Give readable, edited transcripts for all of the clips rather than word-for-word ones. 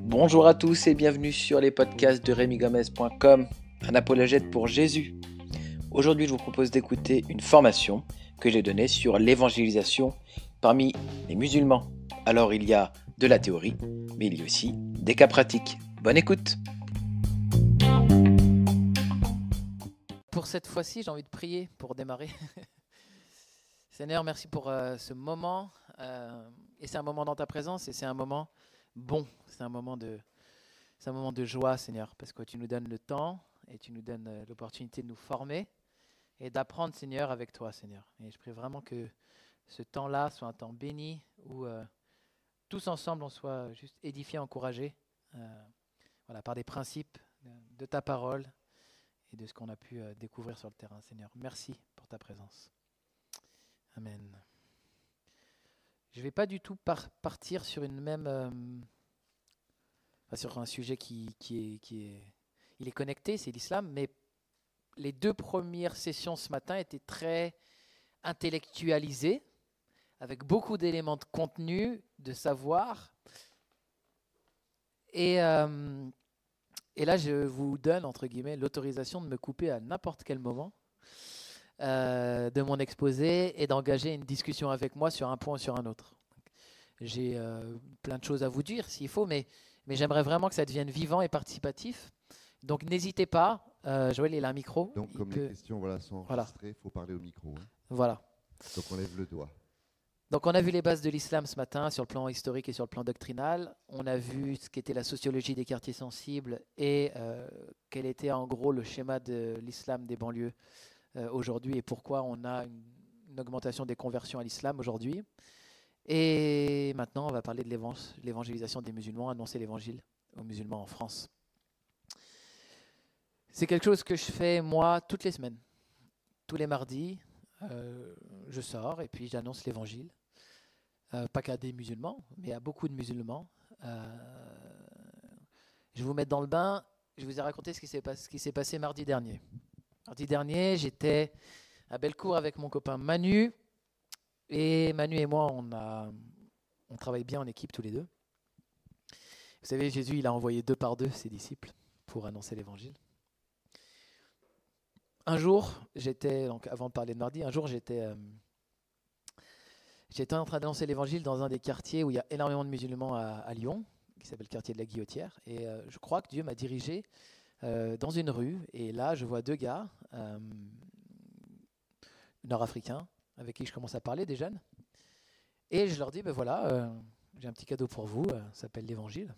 Bonjour à tous et bienvenue sur les podcasts de remigomez.com, un apologète pour Jésus. Aujourd'hui, je vous propose d'écouter une formation que j'ai donnée sur l'évangélisation parmi les musulmans. Alors, il y a de la théorie, mais il y a aussi des cas pratiques. Bonne écoute! Pour cette fois-ci, j'ai envie de prier pour démarrer. Seigneur, merci pour ce moment. Et c'est un moment dans ta présence et c'est un moment bon. C'est un moment de joie, Seigneur, parce que tu nous donnes le temps et tu nous donnes l'opportunité de nous former et d'apprendre, Seigneur, avec toi, Seigneur. Et je prie vraiment que ce temps-là soit un temps béni où tous ensemble on soit juste édifiés, encouragés par des principes de ta parole et de ce qu'on a pu découvrir sur le terrain, Seigneur. Merci pour ta présence. Amen. Je ne vais pas du tout partir sur une même, sur un sujet qui est connecté, c'est l'islam, mais les deux premières sessions ce matin étaient très intellectualisées, avec beaucoup d'éléments de contenu, de savoir. Et là, je vous donne, entre guillemets, l'autorisation de me couper à n'importe quel moment de mon exposé et d'engager une discussion avec moi sur un point ou sur un autre. J'ai plein de choses à vous dire s'il faut, mais j'aimerais vraiment que ça devienne vivant et participatif. Donc n'hésitez pas, Joël il a un micro. Donc comme les questions sont enregistrées, il faut parler au micro. Hein. Voilà. Donc on lève le doigt. Donc on a vu les bases de l'islam ce matin sur le plan historique et sur le plan doctrinal. On a vu ce qu'était la sociologie des quartiers sensibles et quel était en gros le schéma de l'islam des banlieues aujourd'hui et pourquoi on a une augmentation des conversions à l'islam aujourd'hui. Et maintenant on va parler de l'évangélisation des musulmans, annoncer l'évangile aux musulmans en France. C'est quelque chose que je fais moi toutes les semaines. Tous les mardis, je sors et puis j'annonce l'évangile. Pas qu'à des musulmans, mais à beaucoup de musulmans. Je vais vous mettre dans le bain. Je vous ai raconté ce qui s'est passé mardi dernier. Mardi dernier, j'étais à Bellecour avec mon copain Manu. Et Manu et moi, on travaille bien en équipe tous les deux. Vous savez, Jésus, il a envoyé 2 par 2 ses disciples pour annoncer l'évangile. Un jour, donc avant de parler de mardi, j'étais en train d'annoncer l'évangile dans un des quartiers où il y a énormément de musulmans à Lyon, qui s'appelle le quartier de la Guillotière. Et je crois que Dieu m'a dirigé dans une rue. Et là, je vois 2 gars nord-africains avec qui je commence à parler, des jeunes. Et je leur dis, j'ai un petit cadeau pour vous, ça s'appelle l'évangile.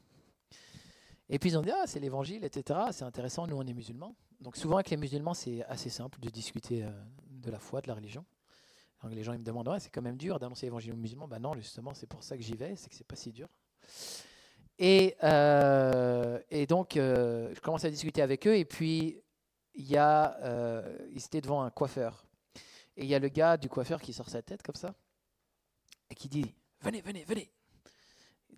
Et puis ils ont dit, c'est l'évangile, etc. C'est intéressant, nous on est musulmans. Donc souvent avec les musulmans, c'est assez simple de discuter de la foi, de la religion. Donc les gens ils me demandent, c'est quand même dur d'annoncer l'évangile aux musulmans. Ben non, justement, c'est pour ça que j'y vais, c'est que c'est pas si dur. Et donc je commence à discuter avec eux et puis ils étaient devant un coiffeur. Et il y a le gars du coiffeur qui sort sa tête comme ça et qui dit, venez.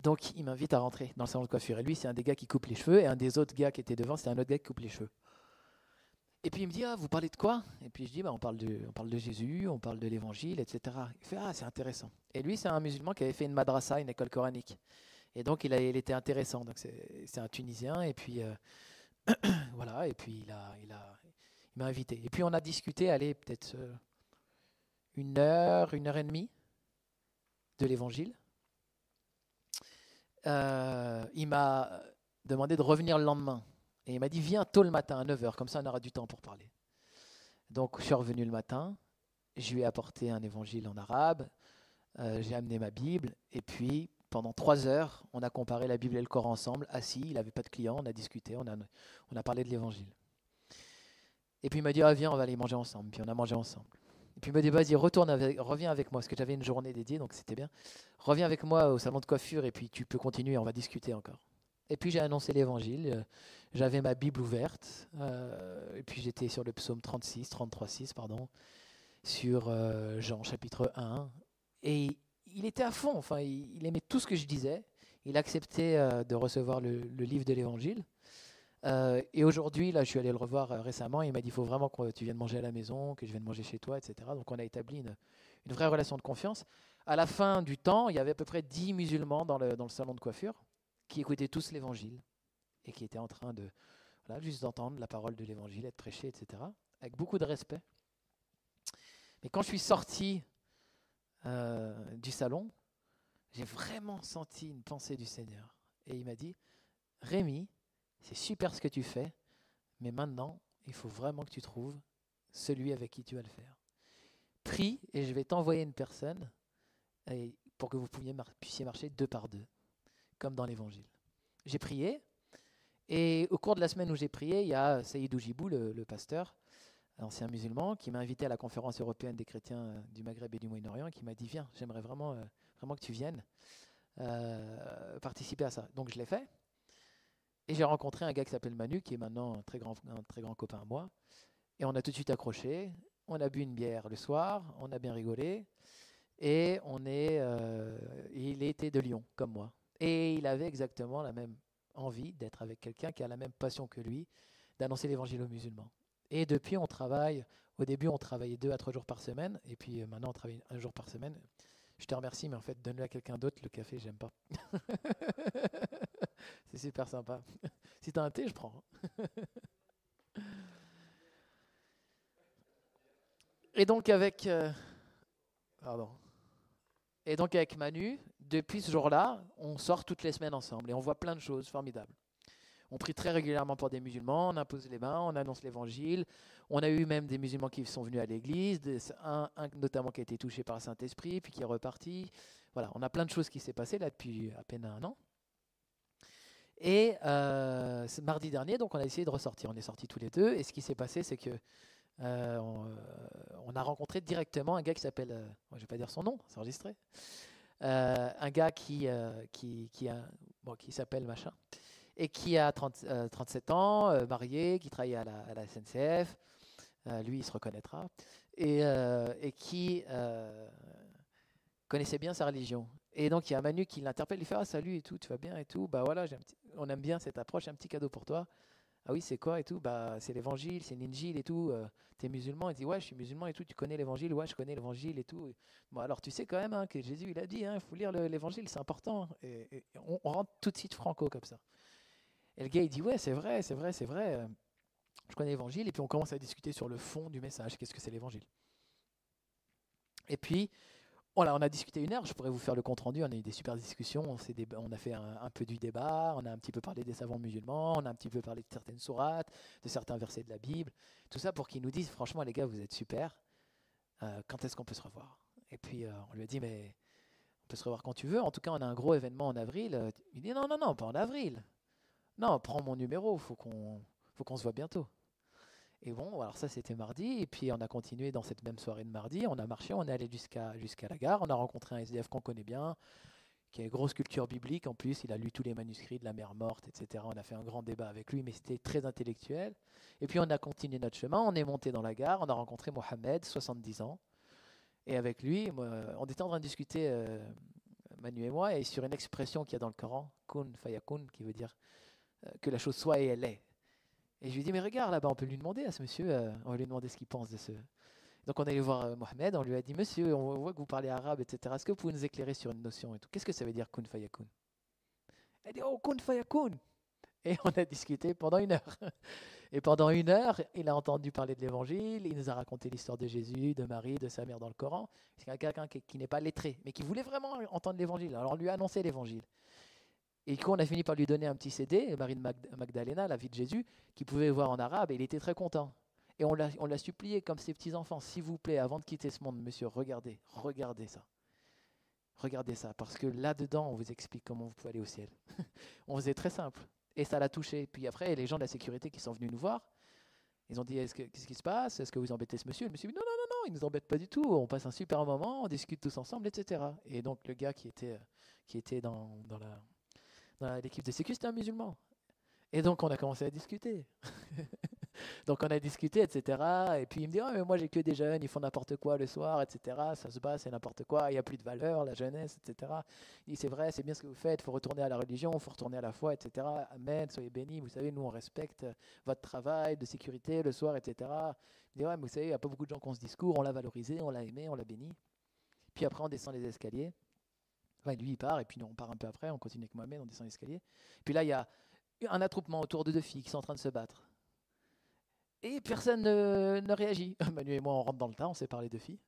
Donc, il m'invite à rentrer dans le salon de coiffure. Et lui, c'est un des gars qui coupe les cheveux. Et un des autres gars qui était devant, c'est un autre gars qui coupe les cheveux. Et puis, il me dit, vous parlez de quoi? Et puis, je dis, on parle de Jésus, on parle de l'évangile, etc. Il fait, c'est intéressant. Et lui, c'est un musulman qui avait fait une madrasa, une école coranique. Et donc, il était intéressant. Donc, c'est un Tunisien. Et puis, voilà. Et puis, il m'a invité. Et puis, on a discuté, peut-être 1 heure, 1 heure et demie de l'évangile. Il m'a demandé de revenir le lendemain. Et il m'a dit, viens tôt le matin à 9h, comme ça on aura du temps pour parler. Donc je suis revenu le matin, je lui ai apporté un évangile en arabe, j'ai amené ma Bible, et puis pendant 3 heures, on a comparé la Bible et le Coran ensemble, assis, il n'avait pas de client, on a discuté, on a parlé de l'évangile. Et puis il m'a dit, viens, on va aller manger ensemble, puis on a mangé ensemble. Et puis il m'a dit, vas-y, reviens avec moi, parce que j'avais une journée dédiée, donc c'était bien. Reviens avec moi au salon de coiffure, et puis tu peux continuer, on va discuter encore. Et puis j'ai annoncé l'évangile, j'avais ma Bible ouverte, et puis j'étais sur le psaume 33:6, sur Jean chapitre 1. Et il était à fond, il aimait tout ce que je disais, il acceptait de recevoir le livre de l'évangile. Et aujourd'hui, là, je suis allé le revoir récemment. Il m'a dit, il faut vraiment que tu viennes manger à la maison, que je vienne manger chez toi, etc. Donc on a établi une vraie relation de confiance. À la fin du temps, il y avait à peu près 10 musulmans dans le salon de coiffure qui écoutaient tous l'évangile et qui étaient en train de voilà, juste d'entendre la parole de l'évangile être prêchée, etc. Avec beaucoup de respect. Mais quand je suis sorti du salon, j'ai vraiment senti une pensée du Seigneur. Et il m'a dit, Rémi, c'est super ce que tu fais, mais maintenant, il faut vraiment que tu trouves celui avec qui tu vas le faire. Prie et je vais t'envoyer une personne pour que vous puissiez marcher 2 par 2, comme dans l'évangile. J'ai prié, et au cours de la semaine où j'ai prié, il y a Saïd Oujibou, le pasteur, ancien musulman, qui m'a invité à la conférence européenne des chrétiens du Maghreb et du Moyen-Orient, et qui m'a dit, viens, j'aimerais vraiment que tu viennes participer à ça. Donc je l'ai fait. Et j'ai rencontré un gars qui s'appelle Manu, qui est maintenant un très grand copain à moi. Et on a tout de suite accroché. On a bu une bière le soir, on a bien rigolé. Et il était de Lyon, comme moi. Et il avait exactement la même envie d'être avec quelqu'un qui a la même passion que lui, d'annoncer l'évangile aux musulmans. Et depuis, on travaille. Au début, on travaillait 2 à 3 jours par semaine. Et puis maintenant, on travaille 1 jour par semaine. Je te remercie, mais en fait, donne-le à quelqu'un d'autre. Le café, j'aime pas. C'est super sympa. Si t'as un thé, je prends. Et donc avec Manu, depuis ce jour-là, on sort toutes les semaines ensemble et on voit plein de choses formidables. On prie très régulièrement pour des musulmans, on impose les mains, on annonce l'évangile. On a eu même des musulmans qui sont venus à l'église, un notamment qui a été touché par le Saint-Esprit, puis qui est reparti. Voilà, on a plein de choses qui s'est passées là depuis à peine 1 an. Et mardi dernier, donc on a essayé de ressortir. On est sortis tous les deux. Et ce qui s'est passé, c'est que on a rencontré directement un gars qui s'appelle, je ne vais pas dire son nom, c'est enregistré, un gars qui s'appelle machin, et qui a 37 ans, marié, qui travaille à la SNCF, lui il se reconnaîtra, et qui connaissait bien sa religion. Et donc il y a Manu qui l'interpelle, il fait ah salut et tout, tu vas bien et tout, bah voilà, on aime bien cette approche, un petit cadeau pour toi. Ah oui, c'est quoi et tout, bah c'est l'évangile, c'est l'injil et tout, t'es musulman, il dit ouais je suis musulman et tout, tu connais l'évangile, ouais je connais l'évangile et tout. Bon alors tu sais quand même que Jésus il a dit, il faut lire l'évangile, c'est important. Et on rentre tout de suite franco comme ça. Et le gars il dit ouais c'est vrai, je connais l'évangile, et puis on commence à discuter sur le fond du message, qu'est-ce que c'est l'évangile. Et puis voilà, on a discuté 1 heure, je pourrais vous faire le compte rendu, on a eu des super discussions, on a fait un peu du débat, on a un petit peu parlé des savants musulmans, on a un petit peu parlé de certaines sourates, de certains versets de la Bible, tout ça pour qu'ils nous disent franchement les gars vous êtes super, quand est-ce qu'on peut se revoir? Et puis on lui a dit mais on peut se revoir quand tu veux, en tout cas on a un gros événement en avril. Il dit non, pas en avril, non prends mon numéro, faut qu'on se voit bientôt. Et bon, alors ça c'était mardi, et puis on a continué dans cette même soirée de mardi, on a marché, on est allé jusqu'à la gare, on a rencontré un SDF qu'on connaît bien, qui a une grosse culture biblique, en plus il a lu tous les manuscrits de la mer morte, etc. On a fait un grand débat avec lui, mais c'était très intellectuel. Et puis on a continué notre chemin, on est monté dans la gare, on a rencontré Mohamed, 70 ans, et avec lui, on était en train de discuter, Manu et moi, et sur une expression qu'il y a dans le Coran, kun fayakun, qui veut dire que la chose soit et elle est. Et je lui ai dit, mais regarde, là-bas, on peut lui demander à ce monsieur, on va lui demander ce qu'il pense de ce. Donc on est allé voir Mohamed, on lui a dit, monsieur, on voit que vous parlez arabe, etc. Est-ce que vous pouvez nous éclairer sur une notion et tout? Qu'est-ce que ça veut dire kun fayakun? Il a dit, oh, kun fayakun! Et on a discuté pendant 1 heure. Et pendant 1 heure, il a entendu parler de l'évangile, il nous a raconté l'histoire de Jésus, de Marie, de sa mère dans le Coran. C'est quelqu'un qui n'est pas lettré, mais qui voulait vraiment entendre l'évangile. Alors on lui a annoncé l'évangile. Et du coup, on a fini par lui donner un petit CD, Marie de Magdalena, la vie de Jésus, qu'il pouvait voir en arabe, et il était très content. Et on l'a supplié comme ses petits-enfants, s'il vous plaît, avant de quitter ce monde, monsieur, regardez ça. Regardez ça, parce que là-dedans, on vous explique comment vous pouvez aller au ciel. On faisait très simple. Et ça l'a touché. Puis après, les gens de la sécurité qui sont venus nous voir, ils ont dit, qu'est-ce qui se passe? Est-ce que vous embêtez ce monsieur? Le monsieur dit, non, il ne nous embête pas du tout. On passe un super moment, on discute tous ensemble, etc. Et donc, le gars qui était dans l'équipe de sécu, c'était un musulman. Et donc, on a commencé à discuter. Donc on a discuté, etc. Et puis il me dit, oh, mais moi j'ai que des jeunes, ils font n'importe quoi le soir, etc. Ça se bat, c'est n'importe quoi, il n'y a plus de valeur, la jeunesse, etc. Il dit, c'est vrai, c'est bien ce que vous faites, il faut retourner à la religion, il faut retourner à la foi, etc. Amen, soyez bénis, vous savez, nous on respecte votre travail de sécurité le soir, etc. Il dit, ouais, mais vous savez, il n'y a pas beaucoup de gens qui ont ce discours, on l'a valorisé, on l'a aimé, on l'a béni. Puis après on descend les escaliers. Enfin, lui il part, et puis nous on part un peu après, on continue avec Mohamed, on descend l'escalier. Puis là il y a un attroupement autour de deux filles qui sont en train de se battre. Et personne ne réagit. Manu et moi, on rentre dans le tas, on sépare les deux filles.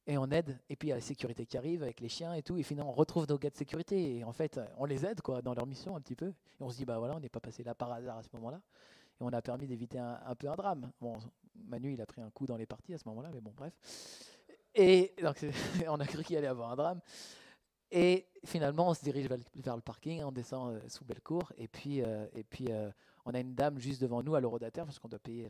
Et on aide. Et puis il y a la sécurité qui arrive avec les chiens et tout. Et finalement, on retrouve nos gars de sécurité. Et en fait, on les aide quoi, dans leur mission un petit peu. Et on se dit, bah voilà, on n'est pas passé là par hasard à ce moment-là. Et on a permis d'éviter un peu un drame. Bon, Manu, il a pris un coup dans les parties à ce moment-là, mais bon, bref. Et donc, on a cru qu'il allait avoir un drame. Et finalement, on se dirige vers le parking, on descend sous Bellecour, et puis on a une dame juste devant nous à l'eurodataire parce qu'on doit payer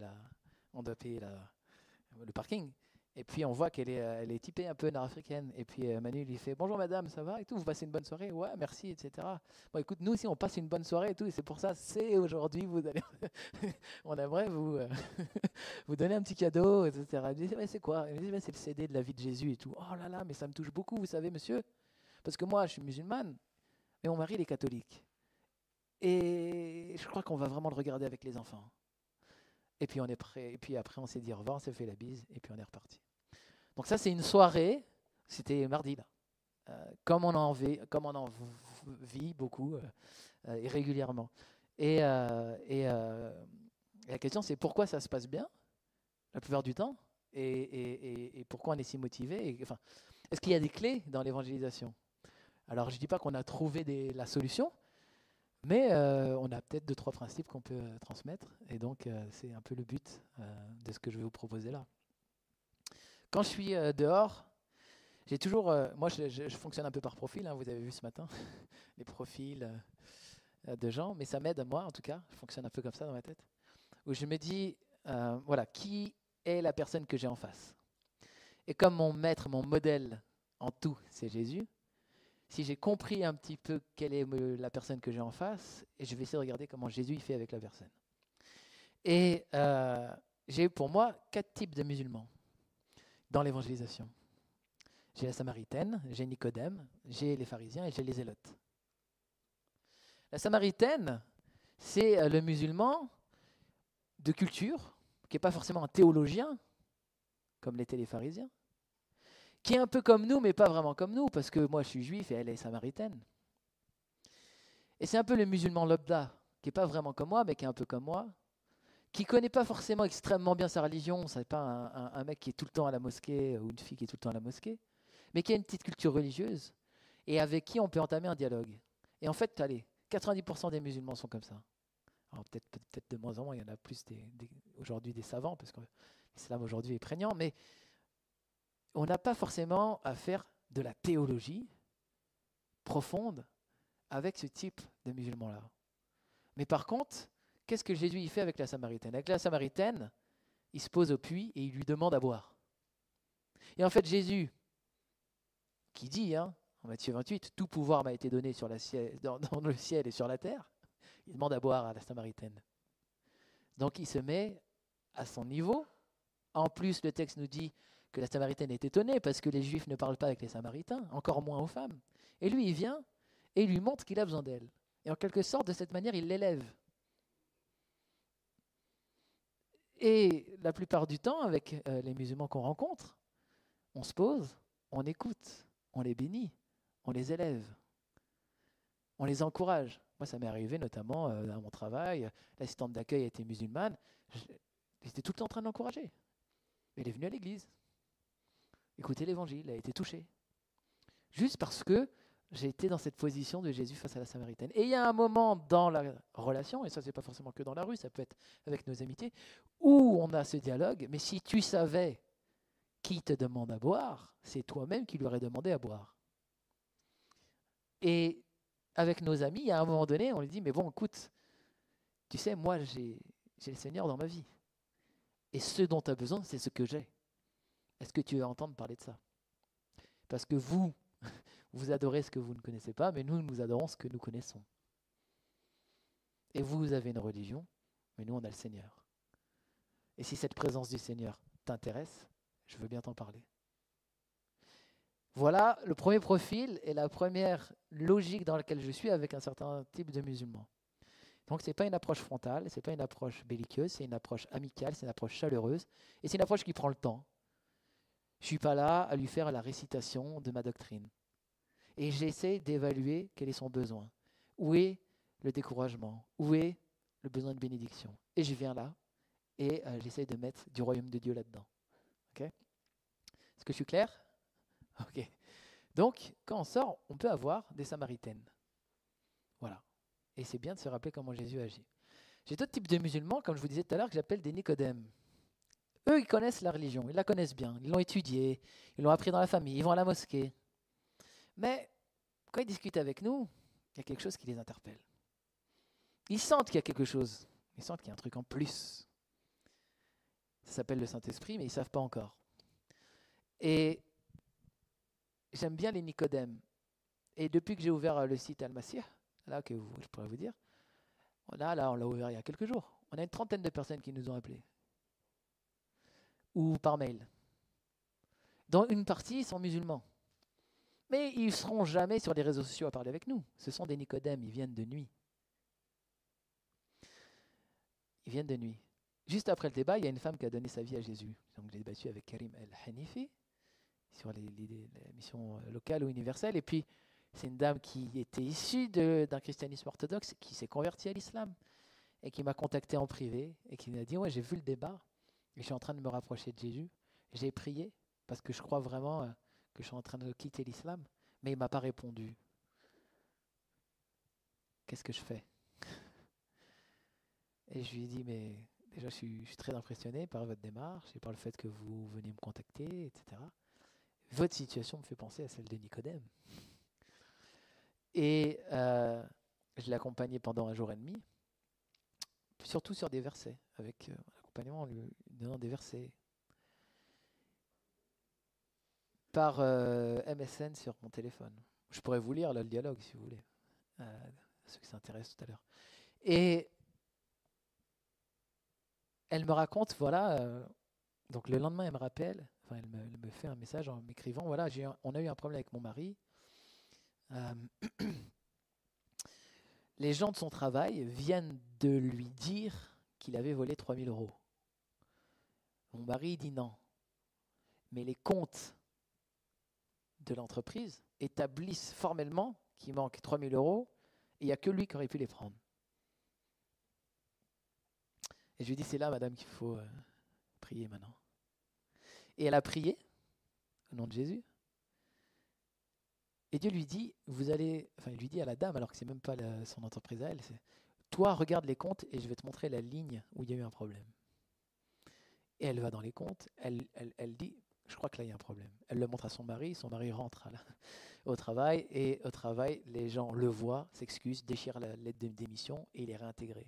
le parking. Et puis on voit elle est typée un peu nord-africaine. Et puis Manu lui fait bonjour madame, ça va et tout, vous passez une bonne soirée? Ouais, merci, etc. Bon, écoute, nous aussi on passe une bonne soirée et tout, et c'est pour ça, c'est aujourd'hui, vous allez, on aimerait vous vous donner un petit cadeau, etc. Je dis, ouais, c'est quoi? Elle me dit, c'est le CD de la vie de Jésus et tout. Oh là là, mais ça me touche beaucoup, vous savez, monsieur. Parce que moi, je suis musulmane, mais mon mari, il est catholique. Et je crois qu'on va vraiment le regarder avec les enfants. Et puis on est prêt. Et puis après, on s'est dit au revoir, on s'est fait la bise, et puis on est reparti. Donc ça, c'est une soirée. C'était mardi, là. Comme on en vit beaucoup, et régulièrement. Et la question, c'est pourquoi ça se passe bien, la plupart du temps, et pourquoi on est si motivé. Enfin, est-ce qu'il y a des clés dans l'évangélisation? Alors, je ne dis pas qu'on a trouvé la solution, mais on a peut-être 2-3 principes qu'on peut transmettre. Et donc, c'est un peu le but de ce que je vais vous proposer là. Quand je suis dehors, j'ai toujours... moi, je fonctionne un peu par profil, hein, vous avez vu ce matin, les profils de gens, mais ça m'aide à moi, en tout cas. Je fonctionne un peu comme ça dans ma tête. Où je me dis, voilà, qui est la personne que j'ai en face? Et comme mon maître, mon modèle en tout, c'est Jésus, si j'ai compris un petit peu quelle est la personne que j'ai en face, et je vais essayer de regarder comment Jésus il fait avec la personne. Et j'ai pour moi 4 types de musulmans dans l'évangélisation. J'ai la Samaritaine, j'ai Nicodème, j'ai les pharisiens et j'ai les zélotes. La Samaritaine, c'est le musulman de culture, qui n'est pas forcément un théologien, comme l'étaient les pharisiens, qui est un peu comme nous, mais pas vraiment comme nous, parce que moi je suis juif et elle est samaritaine. Et c'est un peu le musulman lambda, qui n'est pas vraiment comme moi, mais qui est un peu comme moi, qui ne connaît pas forcément extrêmement bien sa religion, ce n'est pas un mec qui est tout le temps à la mosquée, ou une fille qui est tout le temps à la mosquée, mais qui a une petite culture religieuse, et avec qui on peut entamer un dialogue. Et en fait, allez, 90% des musulmans sont comme ça. Alors peut-être de moins en moins, il y en a plus aujourd'hui des savants, parce que l'islam aujourd'hui est prégnant, mais on n'a pas forcément à faire de la théologie profonde avec ce type de musulmans-là. Mais par contre, qu'est-ce que Jésus y fait avec la Samaritaine? Avec la Samaritaine, il se pose au puits et il lui demande à boire. Et en fait, Jésus, qui dit, en Matthieu 28, « Tout pouvoir m'a été donné dans le ciel et sur la terre », il demande à boire à la Samaritaine. Donc il se met à son niveau. En plus, le texte nous dit que la Samaritaine est étonnée parce que les Juifs ne parlent pas avec les Samaritains, encore moins aux femmes. Et lui, il vient et il lui montre qu'il a besoin d'elle. Et en quelque sorte, de cette manière, il l'élève. Et la plupart du temps, avec les musulmans qu'on rencontre, on se pose, on écoute, on les bénit, on les élève, on les encourage. Moi, ça m'est arrivé notamment à mon travail. L'assistante d'accueil était musulmane. J'étais tout le temps en train de l'encourager. Elle est venue à l'église. Écoutez l'évangile, elle a été touchée. Juste parce que j'ai été dans cette position de Jésus face à la Samaritaine. Et il y a un moment dans la relation, et ça c'est pas forcément que dans la rue, ça peut être avec nos amitiés, où on a ce dialogue, mais si tu savais qui te demande à boire, c'est toi-même qui lui aurais demandé à boire. Et avec nos amis, il y a un moment donné, on lui dit, mais bon, écoute, tu sais, moi j'ai le Seigneur dans ma vie. Et ce dont tu as besoin, c'est ce que j'ai. Est-ce que tu veux entendre parler de ça? Parce que vous adorez ce que vous ne connaissez pas, mais nous adorons ce que nous connaissons. Et vous avez une religion, mais nous, on a le Seigneur. Et si cette présence du Seigneur t'intéresse, je veux bien t'en parler. Voilà le premier profil et la première logique dans laquelle je suis avec un certain type de musulmans. Donc ce n'est pas une approche frontale, ce n'est pas une approche belliqueuse, c'est une approche amicale, c'est une approche chaleureuse, et c'est une approche qui prend le temps. Je ne suis pas là à lui faire la récitation de ma doctrine. Et j'essaie d'évaluer quel est son besoin. Où est le découragement? Où est le besoin de bénédiction? Et je viens là, et j'essaie de mettre du royaume de Dieu là-dedans. Okay? Est-ce que je suis clair? Ok. Donc, quand on sort, on peut avoir des samaritaines. Voilà. Et c'est bien de se rappeler comment Jésus agit. J'ai d'autres types de musulmans, comme je vous disais tout à l'heure, que j'appelle des Nicodèmes. Eux, ils connaissent la religion, ils la connaissent bien, ils l'ont étudiée, ils l'ont appris dans la famille, ils vont à la mosquée. Mais quand ils discutent avec nous, il y a quelque chose qui les interpelle. Ils sentent qu'il y a quelque chose, ils sentent qu'il y a un truc en plus. Ça s'appelle le Saint-Esprit, mais ils ne savent pas encore. Et j'aime bien les Nicodèmes. Et depuis que j'ai ouvert le site Al-Masih, là que je pourrais vous dire, on l'a ouvert il y a quelques jours. On a une trentaine de personnes qui nous ont appelés. Ou par mail. Dont une partie sont musulmans. Mais ils ne seront jamais sur les réseaux sociaux à parler avec nous. Ce sont des Nicodèmes, ils viennent de nuit. Ils viennent de nuit. Juste après le débat, il y a une femme qui a donné sa vie à Jésus. Donc j'ai débattu avec Karim El-Hanifi sur les missions locales ou universelles. Et puis, c'est une dame qui était issue d'un christianisme orthodoxe, qui s'est convertie à l'islam et qui m'a contacté en privé et qui m'a dit « Ouais, j'ai vu le débat et je suis en train de me rapprocher de Jésus. J'ai prié parce que je crois vraiment que je suis en train de quitter l'islam, mais il ne m'a pas répondu. Qu'est-ce que je fais ?» Et je lui ai dit « Mais déjà, je suis très impressionné par votre démarche et par le fait que vous veniez me contacter, etc. Votre situation me fait penser à celle de Nicodème. » Et je l'ai accompagné pendant 1 jour et demi, surtout sur des versets, avec l'accompagnement, lui donnant des versets. Par MSN sur mon téléphone. Je pourrais vous lire là, le dialogue si vous voulez, ceux qui s'intéressent tout à l'heure. Et elle me raconte, voilà, donc le lendemain elle me rappelle, enfin elle me fait un message en m'écrivant, voilà, on a eu un problème avec mon mari. Les gens de son travail viennent de lui dire qu'il avait volé 3 000 €. Mon mari dit non. Mais les comptes de l'entreprise établissent formellement qu'il manque 3 000 € et il n'y a que lui qui aurait pu les prendre. Et je lui dis, c'est là, madame, qu'il faut prier maintenant. Et elle a prié, au nom de Jésus. Et Dieu lui dit, il lui dit à la dame, alors que c'est même pas son entreprise à elle, c'est, toi, regarde les comptes et je vais te montrer la ligne où il y a eu un problème. Et elle va dans les comptes, elle dit, je crois que là, il y a un problème. Elle le montre à son mari rentre au travail, et au travail, les gens le voient, s'excusent, déchirent la lettre de démission, et il est réintégré.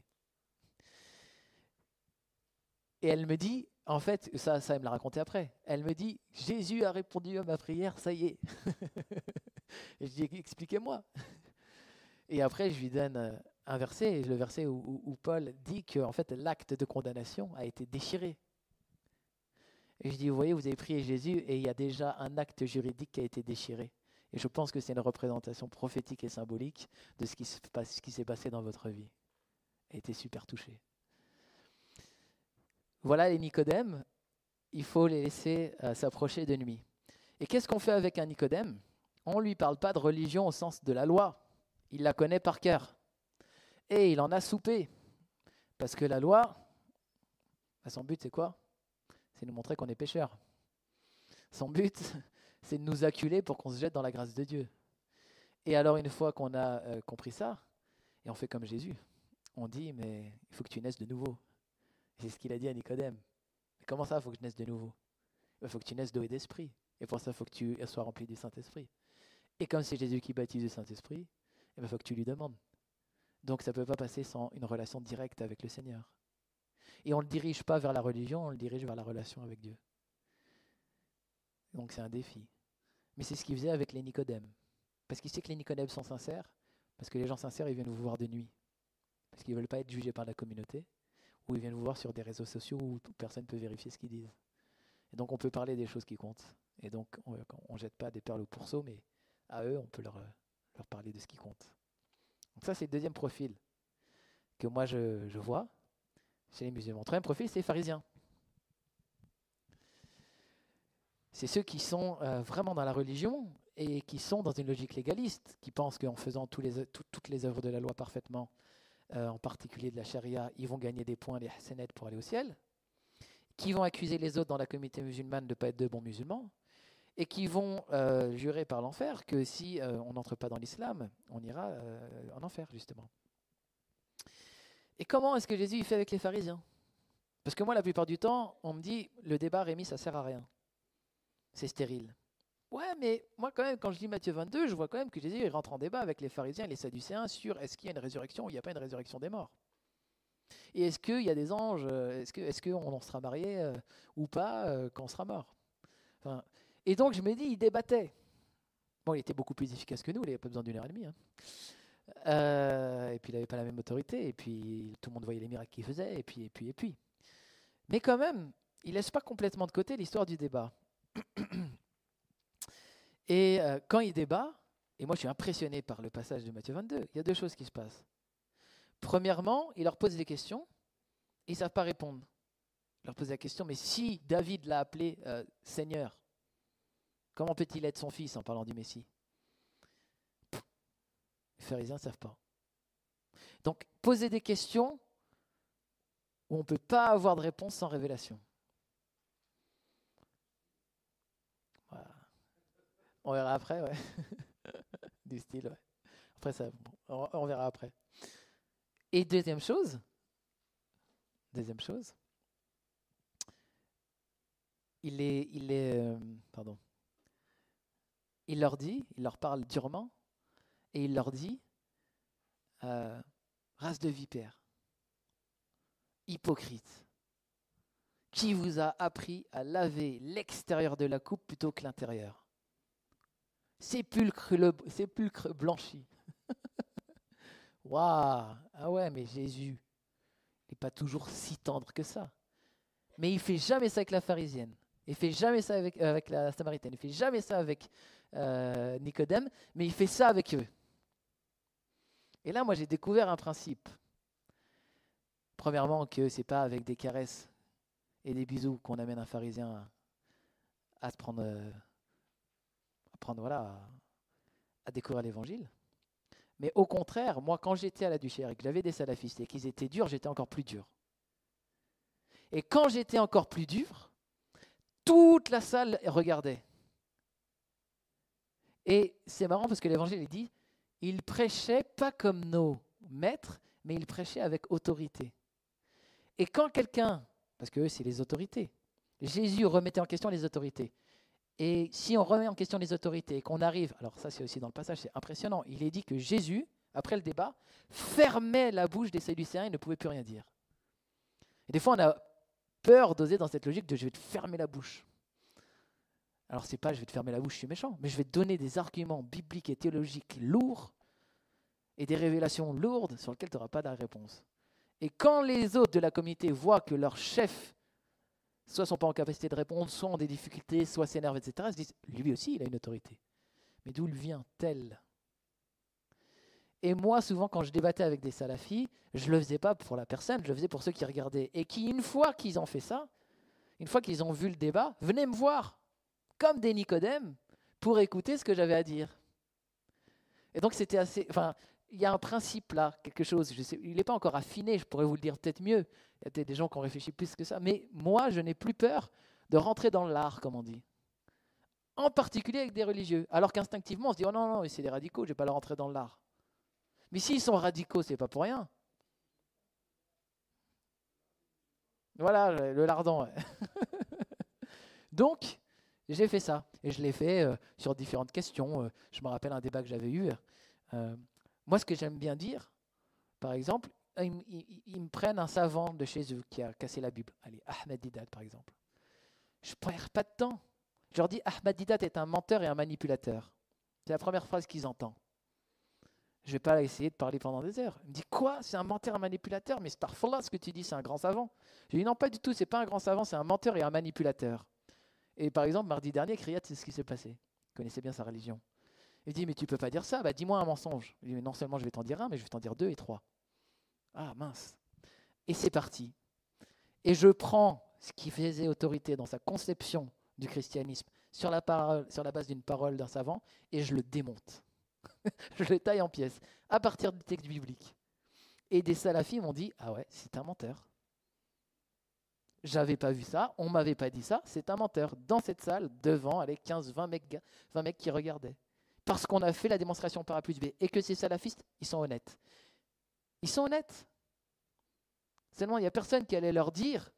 Et elle me dit, en fait, ça elle me l'a raconté après, elle me dit, Jésus a répondu à ma prière, ça y est. Et je dis, expliquez-moi. Et après, je lui donne un verset, le verset où Paul dit que en fait, l'acte de condamnation a été déchiré. Et je dis, vous voyez, vous avez prié Jésus et il y a déjà un acte juridique qui a été déchiré. Et je pense que c'est une représentation prophétique et symbolique de ce qui s'est passé dans votre vie. Elle était super touchée. Voilà les Nicodèmes, il faut les laisser s'approcher de nuit. Et qu'est-ce qu'on fait avec un Nicodème? On ne lui parle pas de religion au sens de la loi. Il la connaît par cœur. Et il en a soupé. Parce que la loi, son but c'est quoi? C'est de nous montrer qu'on est pécheur. Son but, c'est de nous acculer pour qu'on se jette dans la grâce de Dieu. Et alors une fois qu'on a compris ça, et on fait comme Jésus, on dit, mais il faut que tu naisses de nouveau. C'est ce qu'il a dit à Nicodème. Mais comment ça, il faut que je naisse de nouveau? Il faut que tu naisses d'eau et d'esprit. Et pour ça, il faut que tu sois rempli du Saint-Esprit. Et comme c'est Jésus qui baptise du Saint-Esprit, il faut que tu lui demandes. Donc ça ne peut pas passer sans une relation directe avec le Seigneur. Et on ne le dirige pas vers la religion, on le dirige vers la relation avec Dieu. Donc c'est un défi. Mais c'est ce qu'il faisait avec les Nicodèmes. Parce qu'il sait que les Nicodèmes sont sincères, parce que les gens sincères, ils viennent vous voir de nuit. Parce qu'ils ne veulent pas être jugés par la communauté, ou ils viennent vous voir sur des réseaux sociaux où personne ne peut vérifier ce qu'ils disent. Et donc on peut parler des choses qui comptent. Et donc on ne jette pas des perles au pourceau, mais à eux, on peut leur parler de ce qui compte. Donc ça, c'est le deuxième profil que moi je vois chez les musulmans. Le troisième profil, c'est les pharisiens. C'est ceux qui sont vraiment dans la religion et qui sont dans une logique légaliste, qui pensent qu'en faisant toutes les œuvres de la loi parfaitement, en particulier de la charia, ils vont gagner des points, des hasanat pour aller au ciel, qui vont accuser les autres dans la communauté musulmane de ne pas être de bons musulmans, et qui vont jurer par l'enfer que si on n'entre pas dans l'islam, on ira en enfer, justement. Et comment est-ce que Jésus il fait avec les pharisiens? Parce que moi, la plupart du temps, on me dit, le débat, Rémi, ça sert à rien. C'est stérile. Ouais, mais moi, quand même, quand je lis Matthieu 22, je vois quand même que Jésus il rentre en débat avec les pharisiens et les sadducéens sur est-ce qu'il y a une résurrection ou il n'y a pas une résurrection des morts. Et est-ce qu'il y a des anges, est-ce qu'on en sera marié ou pas quand on sera mort. Enfin, et donc, je me dis, il débattait. Bon, il était beaucoup plus efficace que nous, il n'avait pas besoin d'une heure et demie. Hein. Et puis, il n'avait pas la même autorité, et puis, tout le monde voyait les miracles qu'il faisait, et puis. Mais quand même, il ne laisse pas complètement de côté l'histoire du débat. Et quand il débat, et moi je suis impressionné par le passage de Matthieu 22, il y a deux choses qui se passent. Premièrement, il leur pose des questions, et ils ne savent pas répondre. Il leur pose la question, mais si David l'a appelé Seigneur, comment peut-il être son fils en parlant du Messie? Les pharisiens ne savent pas. Donc, poser des questions où on ne peut pas avoir de réponse sans révélation. Voilà. On verra après, ouais. Du style, ouais. Après, ça, bon, on verra après. Et deuxième chose, il leur dit, il leur parle durement, et il leur dit, race de vipères, hypocrite, qui vous a appris à laver l'extérieur de la coupe plutôt que l'intérieur? Sépulcre blanchi. Waouh! Ah ouais, mais Jésus, il n'est pas toujours si tendre que ça. Mais il ne fait jamais ça avec la pharisienne. Il ne fait jamais ça avec la samaritaine. Il ne fait jamais ça avec Nicodème, mais il fait ça avec eux. Et là, moi, j'ai découvert un principe. Premièrement, que ce n'est pas avec des caresses et des bisous qu'on amène un pharisien à se prendre, à découvrir l'évangile. Mais au contraire, moi, quand j'étais à la Duchère et que j'avais des salafistes et qu'ils étaient durs, j'étais encore plus dur. Et quand j'étais encore plus dur, toute la salle regardait. Et c'est marrant parce que l'évangile dit, il prêchait pas comme nos maîtres, mais il prêchait avec autorité. Et quand quelqu'un, parce que eux, c'est les autorités, Jésus remettait en question les autorités. Et si on remet en question les autorités et qu'on arrive, alors ça c'est aussi dans le passage, c'est impressionnant, il est dit que Jésus, après le débat, fermait la bouche des Sadducéens et ne pouvait plus rien dire. Et des fois on a peur d'oser dans cette logique de je vais te fermer la bouche. Alors c'est pas je vais te fermer la bouche, je suis méchant, mais je vais te donner des arguments bibliques et théologiques lourds et des révélations lourdes sur lesquelles tu n'auras pas de réponse. Et quand les autres de la communauté voient que leur chef soit sont pas en capacité de répondre, soit ont des difficultés, soit s'énervent, etc., ils se disent, lui aussi, il a une autorité. Mais d'où il vient-elle? Et moi, souvent, quand je débattais avec des salafis, je ne le faisais pas pour la personne, je le faisais pour ceux qui regardaient. Et qui, une fois qu'ils ont fait ça, une fois qu'ils ont vu le débat, venaient me voir, comme des Nicodèmes, pour écouter ce que j'avais à dire. Et donc, c'était assez... Enfin, il y a un principe là, quelque chose, je sais, il n'est pas encore affiné, je pourrais vous le dire peut-être mieux. Il y a peut-être des gens qui ont réfléchi plus que ça. Mais moi, je n'ai plus peur de rentrer dans l'art, comme on dit. En particulier avec des religieux. Alors qu'instinctivement, on se dit, oh non, non, c'est des radicaux, je ne vais pas leur rentrer dans l'art. Mais s'ils sont radicaux, ce n'est pas pour rien. Voilà, le lardon. Ouais. Donc, j'ai fait ça. Et je l'ai fait sur différentes questions. Je me rappelle un débat que j'avais eu. Moi, ce que j'aime bien dire, par exemple, ils me prennent un savant de chez eux qui a cassé la Bible. Allez, Ahmed Didat, par exemple. Je ne perds pas de temps. Je leur dis, Ahmed Didat est un menteur et un manipulateur. C'est la première phrase qu'ils entendent. Je ne vais pas essayer de parler pendant des heures. Il me dit, quoi? C'est un menteur, un manipulateur? Mais starfallah, ce que tu dis, c'est un grand savant. Je lui dis, non, pas du tout, c'est pas un grand savant, c'est un menteur et un manipulateur. Et par exemple, mardi dernier, Kriyat, c'est ce qui s'est passé. Il connaissait bien sa religion. Il dit, mais tu peux pas dire ça, dis-moi un mensonge. Je lui dis, mais non seulement je vais t'en dire un, mais je vais t'en dire 2 et 3. Ah mince. Et c'est parti. Et je prends ce qui faisait autorité dans sa conception du christianisme sur la base d'une parole d'un savant, et je le démonte. Je le taille en pièces, à partir du texte biblique. Et des salafis m'ont dit, ah ouais, c'est un menteur. J'avais pas vu ça, on m'avait pas dit ça, c'est un menteur. Dans cette salle, devant, avec 15-20 mecs qui regardaient. Parce qu'on a fait la démonstration par A plus B, et que ces salafistes, ils sont honnêtes. Ils sont honnêtes. Seulement, il n'y a personne qui allait leur dire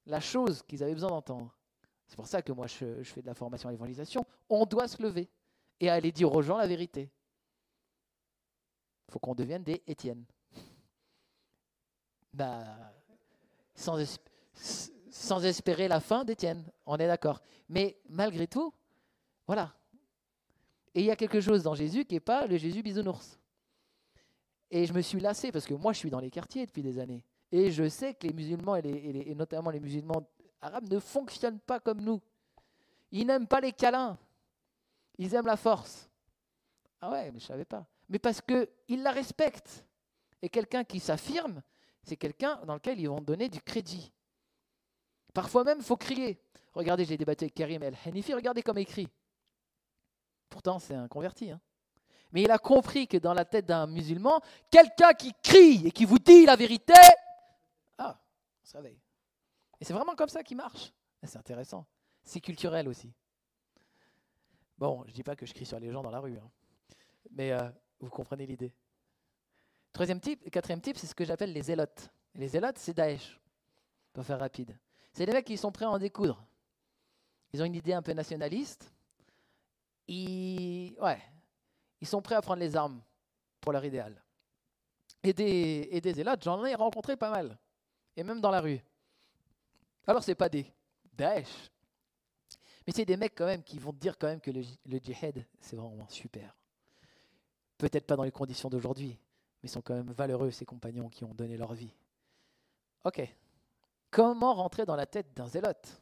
la chose qu'ils avaient besoin d'entendre. C'est pour ça que moi, je fais de la formation à l'évangélisation. On doit se lever et aller dire aux gens la vérité. Il faut qu'on devienne des Étienne. Sans espérer la fin d'Étienne, on est d'accord. Mais malgré tout, voilà. Et il y a quelque chose dans Jésus qui n'est pas le Jésus bisounours. Et je me suis lassé, parce que moi, je suis dans les quartiers depuis des années. Et je sais que les musulmans, et notamment les musulmans arabes, ne fonctionnent pas comme nous. Ils n'aiment pas les câlins. Ils aiment la force. Ah ouais, mais je ne savais pas. Mais parce qu'ils la respectent. Et quelqu'un qui s'affirme, c'est quelqu'un dans lequel ils vont donner du crédit. Parfois même, il faut crier. Regardez, j'ai débattu avec Karim El-Hanifi, regardez comme il crie. Pourtant, c'est un converti. Mais il a compris que dans la tête d'un musulman, quelqu'un qui crie et qui vous dit la vérité, on se réveille. Et c'est vraiment comme ça qu'il marche. Et c'est intéressant. C'est culturel aussi. Bon, je ne dis pas que je crie sur les gens dans la rue. Mais vous comprenez l'idée. Quatrième type, c'est ce que j'appelle les zélotes. Et les zélotes, c'est Daesh. Pour faire rapide. C'est des mecs qui sont prêts à en découdre. Ils ont une idée un peu nationaliste. Ils sont prêts à prendre les armes pour leur idéal. Et des zélotes, j'en ai rencontré pas mal. Et même dans la rue. Alors, c'est pas des Daesh. Mais c'est des mecs quand même qui vont te dire quand même que le djihad, c'est vraiment super. Peut-être pas dans les conditions d'aujourd'hui, mais sont quand même valeureux, ces compagnons qui ont donné leur vie. Ok. Comment rentrer dans la tête d'un zélote?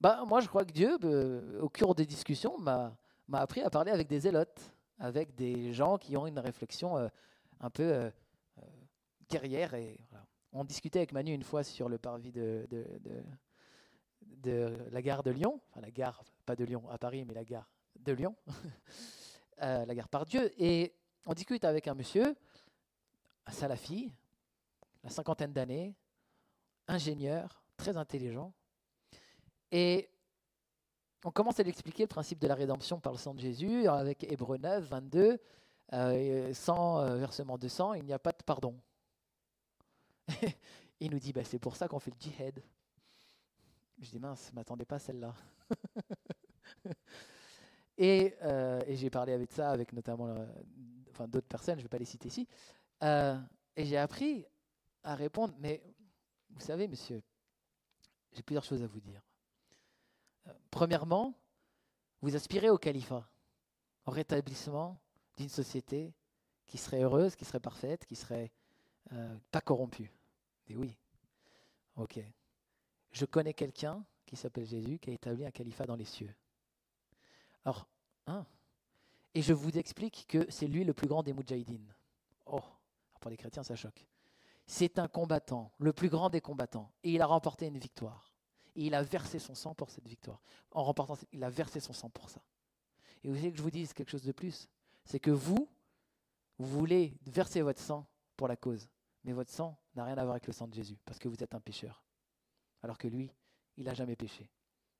Moi, je crois que Dieu, au cours des discussions, m'a appris à parler avec des zélotes, avec des gens qui ont une réflexion un peu guerrière. Et, voilà. On discutait avec Manu une fois sur le parvis de la gare de Lyon, enfin la gare, pas de Lyon à Paris, mais la gare de Lyon, la gare Pardieu. Et on discute avec un monsieur, un salafi, la 50aine d'années, ingénieur, très intelligent. Et on commence à lui expliquer le principe de la rédemption par le sang de Jésus, avec Hébreux 9, 22, sans versement de sang, il n'y a pas de pardon. Il nous dit, c'est pour ça qu'on fait le djihad. Je dis, mince, je ne m'attendais pas à celle-là. Et j'ai parlé avec ça, avec notamment d'autres personnes, je ne vais pas les citer ici. Et j'ai appris à répondre, mais vous savez, monsieur, j'ai plusieurs choses à vous dire. Premièrement, vous aspirez au califat, au rétablissement d'une société qui serait heureuse, qui serait parfaite, qui serait pas corrompue. Et oui, ok. Je connais quelqu'un qui s'appelle Jésus, qui a établi un califat dans les cieux. Alors, et je vous explique que c'est lui le plus grand des moudjahidines. Oh, pour les chrétiens, ça choque. C'est un combattant, le plus grand des combattants, et il a remporté une victoire. Et il a versé son sang pour cette victoire. En remportant, il a versé son sang pour ça. Et vous voulez que je vous dise quelque chose de plus? C'est que vous voulez verser votre sang pour la cause. Mais votre sang n'a rien à voir avec le sang de Jésus, parce que vous êtes un pécheur. Alors que lui, il n'a jamais péché.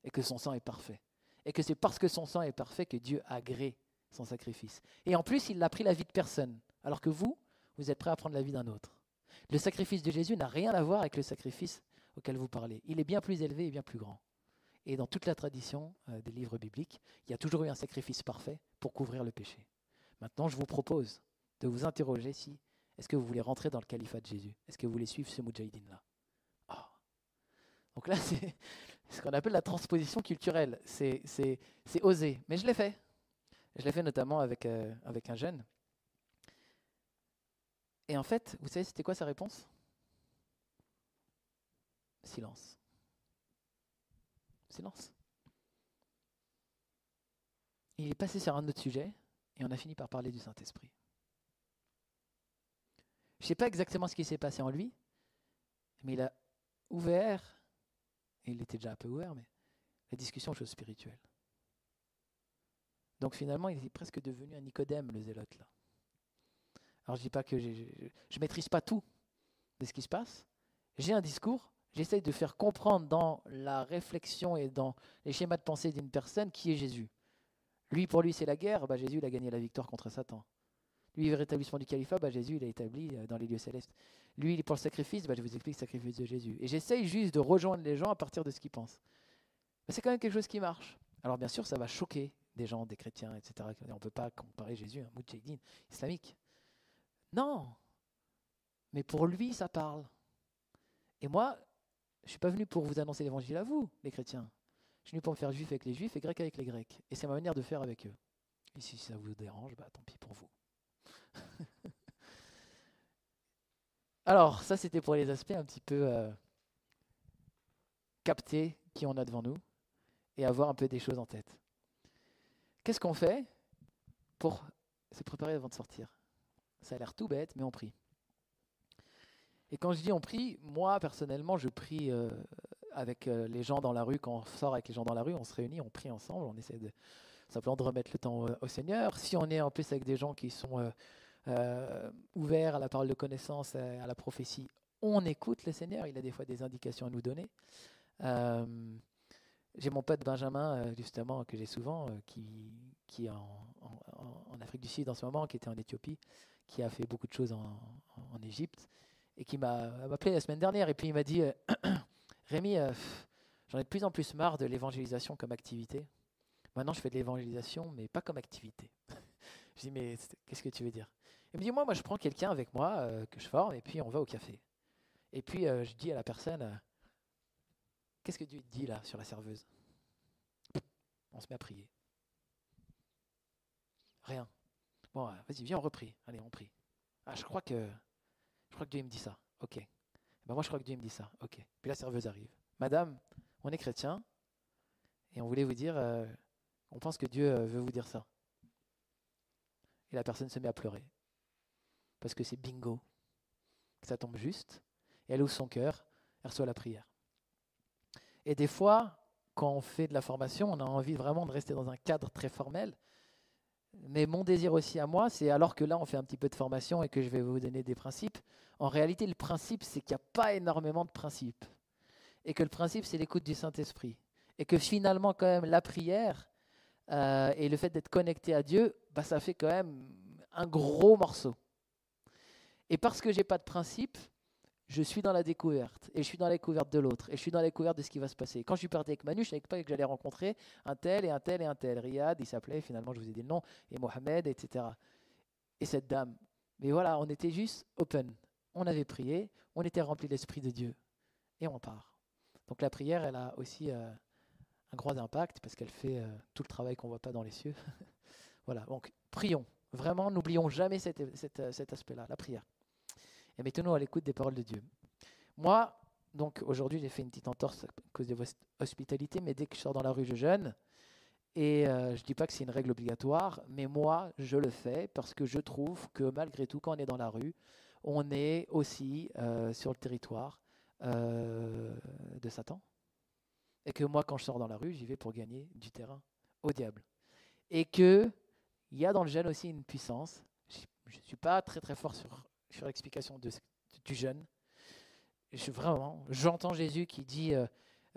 Et que son sang est parfait. Et que c'est parce que son sang est parfait que Dieu a agréé son sacrifice. Et en plus, il n'a pris la vie de personne. Alors que vous êtes prêt à prendre la vie d'un autre. Le sacrifice de Jésus n'a rien à voir avec le sacrifice auquel vous parlez. Il est bien plus élevé et bien plus grand. Et dans toute la tradition des livres bibliques, il y a toujours eu un sacrifice parfait pour couvrir le péché. Maintenant, je vous propose de vous interroger si, est-ce que vous voulez rentrer dans le califat de Jésus? Est-ce que vous voulez suivre ce moudjahidine-là? Donc là, c'est ce qu'on appelle la transposition culturelle. C'est osé. Mais je l'ai fait. Je l'ai fait notamment avec un jeune Et en fait, vous savez, c'était quoi sa réponse? Silence. Silence. Il est passé sur un autre sujet et on a fini par parler du Saint-Esprit. Je ne sais pas exactement ce qui s'est passé en lui, mais il a ouvert, et il était déjà un peu ouvert, mais la discussion aux choses spirituelles. Donc finalement, il est presque devenu un Nicodème, le zélote, là. Alors je ne dis pas que je ne maîtrise pas tout de ce qui se passe. J'ai un discours, j'essaye de faire comprendre dans la réflexion et dans les schémas de pensée d'une personne qui est Jésus. Lui, pour lui, c'est la guerre, Jésus, il a gagné la victoire contre Satan. Lui, le rétablissement du califat, Jésus, il a établi dans les lieux célestes. Lui, il est pour le sacrifice, je vous explique le sacrifice de Jésus. Et j'essaye juste de rejoindre les gens à partir de ce qu'ils pensent. Mais c'est quand même quelque chose qui marche. Alors bien sûr, ça va choquer des gens, des chrétiens, etc. On ne peut pas comparer Jésus à un moudjahidin islamique. Non, mais pour lui, ça parle. Et moi, je ne suis pas venu pour vous annoncer l'évangile à vous, les chrétiens. Je suis venu pour me faire juif avec les juifs et grec avec les grecs. Et c'est ma manière de faire avec eux. Et si ça vous dérange, tant pis pour vous. Alors, ça c'était pour les aspects un petit peu capter qui on a devant nous et avoir un peu des choses en tête. Qu'est-ce qu'on fait pour se préparer avant de sortir? Ça a l'air tout bête, mais on prie. Et quand je dis on prie, moi personnellement, je prie avec les gens dans la rue. Quand on sort avec les gens dans la rue, on se réunit, on prie ensemble, on essaie de simplement de remettre le temps au Seigneur. Si on est en plus avec des gens qui sont ouverts à la parole de connaissance, à la prophétie, on écoute le Seigneur. Il a des fois des indications à nous donner. J'ai mon pote Benjamin, justement, que j'ai souvent, qui est en Afrique du Sud en ce moment, qui était en Éthiopie, qui a fait beaucoup de choses en Égypte, et qui m'a appelé la semaine dernière, et puis il m'a dit Rémi, j'en ai de plus en plus marre de l'évangélisation comme activité. Maintenant, je fais de l'évangélisation, mais pas comme activité. Je dis, mais qu'est-ce que tu veux dire? Il me dit, moi, je prends quelqu'un avec moi que je forme, et puis on va au café. Et puis, je dis à la personne, qu'est-ce que Dieu te dit là sur la serveuse? On se met à prier. Rien. Bon, vas-y, viens, on reprie. Allez, on prie. Ah, je crois que Dieu me dit ça. Ok. Moi, je crois que Dieu me dit ça. Ok. Puis la serveuse arrive. Madame, on est chrétien, et on voulait vous dire, on pense que Dieu veut vous dire ça. Et la personne se met à pleurer. Parce que c'est bingo. Ça tombe juste. Et elle ouvre son cœur, elle reçoit la prière. Et des fois, quand on fait de la formation, on a envie vraiment de rester dans un cadre très formel. Mais mon désir aussi à moi, c'est alors que là, on fait un petit peu de formation et que je vais vous donner des principes. En réalité, le principe, c'est qu'il n'y a pas énormément de principes. Et que le principe, c'est l'écoute du Saint-Esprit. Et que finalement, quand même, la prière et le fait d'être connecté à Dieu, ça fait quand même un gros morceau. Et parce que je n'ai pas de principe, je suis dans la découverte, et je suis dans la découverte de l'autre, et je suis dans la découverte de ce qui va se passer. Quand je suis parti avec Manu, je ne savais pas que j'allais rencontrer un tel et un tel et un tel. Riyad, il s'appelait, finalement je vous ai dit le nom, et Mohamed, etc. Et cette dame. Mais voilà, on était juste open. On avait prié, on était rempli de l'Esprit de Dieu, et on part. Donc la prière, elle a aussi un gros impact, parce qu'elle fait tout le travail qu'on ne voit pas dans les cieux. Voilà, donc prions. Vraiment, n'oublions jamais cet aspect-là, la prière. Et mettons-nous à l'écoute des paroles de Dieu. Moi, donc aujourd'hui, j'ai fait une petite entorse à cause de votre hospitalité, mais dès que je sors dans la rue, je jeûne. Et je ne dis pas que c'est une règle obligatoire, mais moi, je le fais parce que je trouve que malgré tout, quand on est dans la rue, on est aussi sur le territoire de Satan. Et que moi, quand je sors dans la rue, j'y vais pour gagner du terrain au diable. Et qu'il y a dans le jeûne aussi une puissance. Je ne suis pas très très fort sur l'explication du jeûne. J'entends Jésus qui dit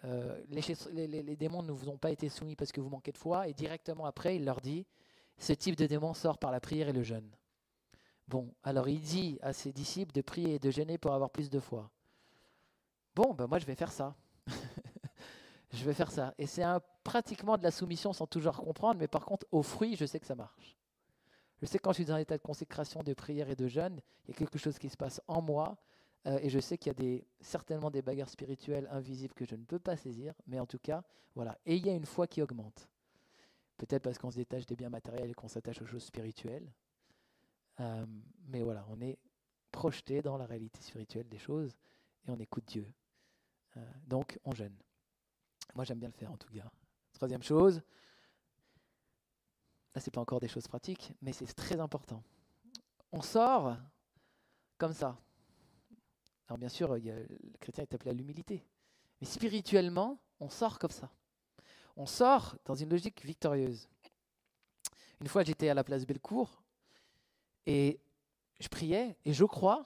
les démons ne vous ont pas été soumis parce que vous manquez de foi, et directement après il leur dit ce type de démon sort par la prière et le jeûne. Bon, alors il dit à ses disciples de prier et de jeûner pour avoir plus de foi. Bon, moi je vais faire ça. Je vais faire ça. Et c'est pratiquement de la soumission sans toujours comprendre, mais par contre au fruit je sais que ça marche. Je sais que quand je suis dans un état de consécration, de prière et de jeûne, il y a quelque chose qui se passe en moi, et je sais qu'il y a certainement des bagarres spirituelles invisibles que je ne peux pas saisir, mais en tout cas, voilà. Et il y a une foi qui augmente. Peut-être parce qu'on se détache des biens matériels et qu'on s'attache aux choses spirituelles. Mais voilà, on est projeté dans la réalité spirituelle des choses et on écoute Dieu. Donc, on jeûne. Moi, j'aime bien le faire en tout cas. Troisième chose, là, ce n'est pas encore des choses pratiques, mais c'est très important. On sort comme ça. Alors bien sûr, le chrétien est appelé à l'humilité. Mais spirituellement, on sort comme ça. On sort dans une logique victorieuse. Une fois, j'étais à la place Bellecour et je priais et je crois,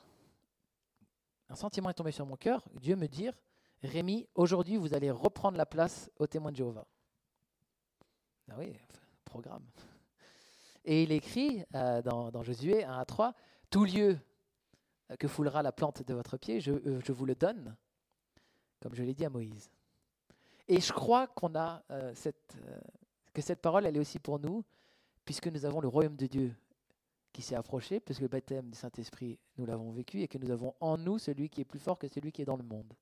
un sentiment est tombé sur mon cœur, Dieu me dit, Rémi, aujourd'hui, vous allez reprendre la place aux témoins de Jéhovah. Ah oui, programme. Et il écrit dans Josué 1 à 3, « Tout lieu que foulera la plante de votre pied, je vous le donne, comme je l'ai dit à Moïse. » Et je crois qu'on a que cette parole, elle est aussi pour nous, puisque nous avons le royaume de Dieu qui s'est approché, puisque le baptême du Saint-Esprit, nous l'avons vécu, et que nous avons en nous celui qui est plus fort que celui qui est dans le monde.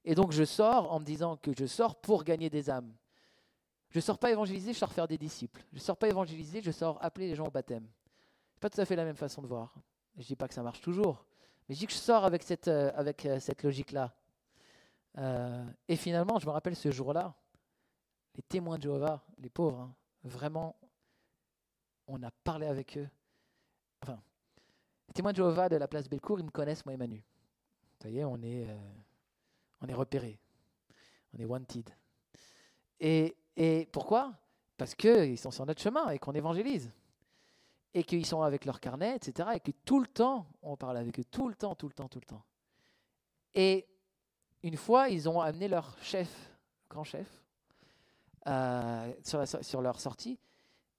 Et donc je sors en me disant que je sors pour gagner des âmes. Je ne sors pas évangéliser, je sors faire des disciples. Je ne sors pas évangéliser, je sors appeler les gens au baptême. Ce n'est pas tout à fait la même façon de voir. Je ne dis pas que ça marche toujours, mais je dis que je sors avec cette logique-là. Et finalement, je me rappelle ce jour-là, les témoins de Jéhovah, les pauvres, hein, vraiment, on a parlé avec eux. Enfin, les témoins de Jéhovah de la place Bellecour, ils me connaissent, moi et Manu. Vous voyez, on est repérés, on est wanted. Et pourquoi ? Parce qu'ils sont sur notre chemin et qu'on évangélise. Et qu'ils sont avec leur carnet, etc. Et que tout le temps, on parle avec eux, tout le temps. Et une fois, ils ont amené leur chef, grand chef, sur leur sortie.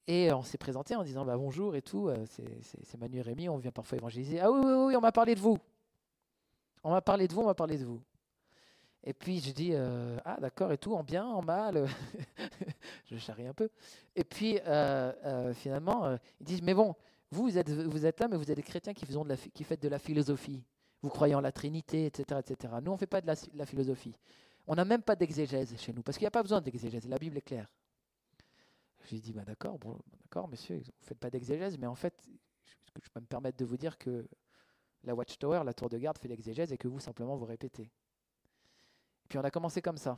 Et on s'est présenté en disant bonjour et tout, c'est Manu et Rémi, on vient parfois évangéliser. Ah oui, on m'a parlé de vous. On m'a parlé de vous. Et puis je dis, ah d'accord et tout, en bien, en mal, je charrie un peu. Et puis finalement, ils disent, mais bon, vous êtes là, mais vous êtes des chrétiens qui faites de la philosophie. Vous croyez en la Trinité, etc. Nous, on ne fait pas de la philosophie. On n'a même pas d'exégèse chez nous, parce qu'il n'y a pas besoin d'exégèse, la Bible est claire. Je lui dis, d'accord, monsieur, vous ne faites pas d'exégèse, mais en fait, je peux me permettre de vous dire que la Watchtower, la tour de garde, fait l'exégèse et que vous, simplement, vous répétez. Puis on a commencé comme ça.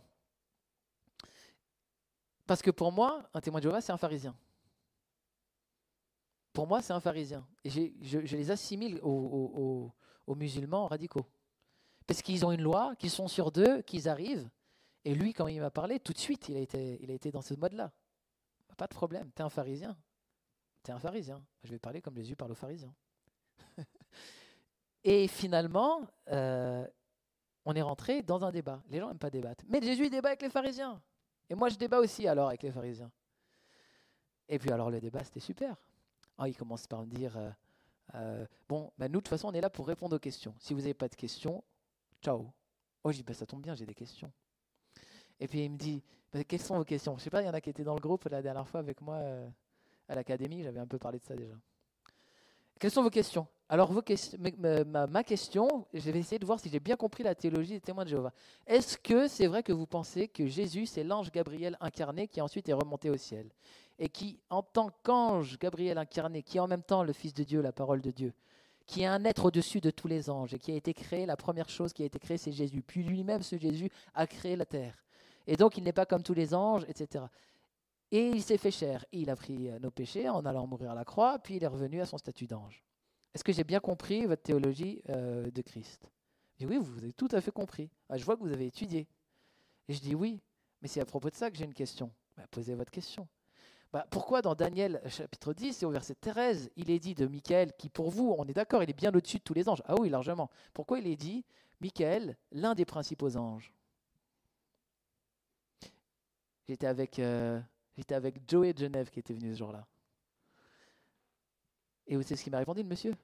Parce que pour moi, un témoin de Jéhovah, c'est un pharisien. Pour moi, c'est un pharisien. Et je les assimile aux musulmans radicaux. Parce qu'ils ont une loi, qu'ils sont sur d'eux, qu'ils arrivent. Et lui, quand il m'a parlé, tout de suite, il a été dans ce mode-là. Pas de problème, t'es un pharisien. Je vais parler comme Jésus parle aux pharisiens. Et finalement, on est rentré dans un débat. Les gens n'aiment pas débattre. Mais Jésus, il débat avec les pharisiens. Et moi, je débat aussi alors avec les pharisiens. Et puis alors, le débat, c'était super. Il commence par me dire, nous, de toute façon, on est là pour répondre aux questions. Si vous n'avez pas de questions, ciao. Je dis, ça tombe bien, j'ai des questions. Et puis il me dit, quelles sont vos questions ? Je ne sais pas, il y en a qui étaient dans le groupe la dernière fois avec moi à l'académie, j'avais un peu parlé de ça déjà. Quelles sont vos questions ? Alors ma question, je vais essayer de voir si j'ai bien compris la théologie des témoins de Jéhovah. Est-ce que c'est vrai que vous pensez que Jésus, c'est l'ange Gabriel incarné qui ensuite est remonté au ciel ? Et qui, en tant qu'ange Gabriel incarné, qui est en même temps le Fils de Dieu, la parole de Dieu, qui est un être au-dessus de tous les anges et qui a été créé, la première chose qui a été créée, c'est Jésus. Puis lui-même, ce Jésus, a créé la terre. Et donc, il n'est pas comme tous les anges, etc. Et il s'est fait chair. Il a pris nos péchés en allant mourir à la croix, puis il est revenu à son statut d'ange. Est-ce que j'ai bien compris votre théologie de Christ ? Je dis oui, vous avez tout à fait compris. Je vois que vous avez étudié. Et je dis oui, mais c'est à propos de ça que j'ai une question. Posez votre question. Pourquoi dans Daniel chapitre 10 et au verset 13, il est dit de Michaël, qui pour vous, on est d'accord, il est bien au-dessus de tous les anges. Ah oui, largement. Pourquoi il est dit Michaël, l'un des principaux anges ? J'étais avec Joey de Genève qui était venu ce jour-là. Et vous savez ce qu'il m'a répondu, le monsieur ?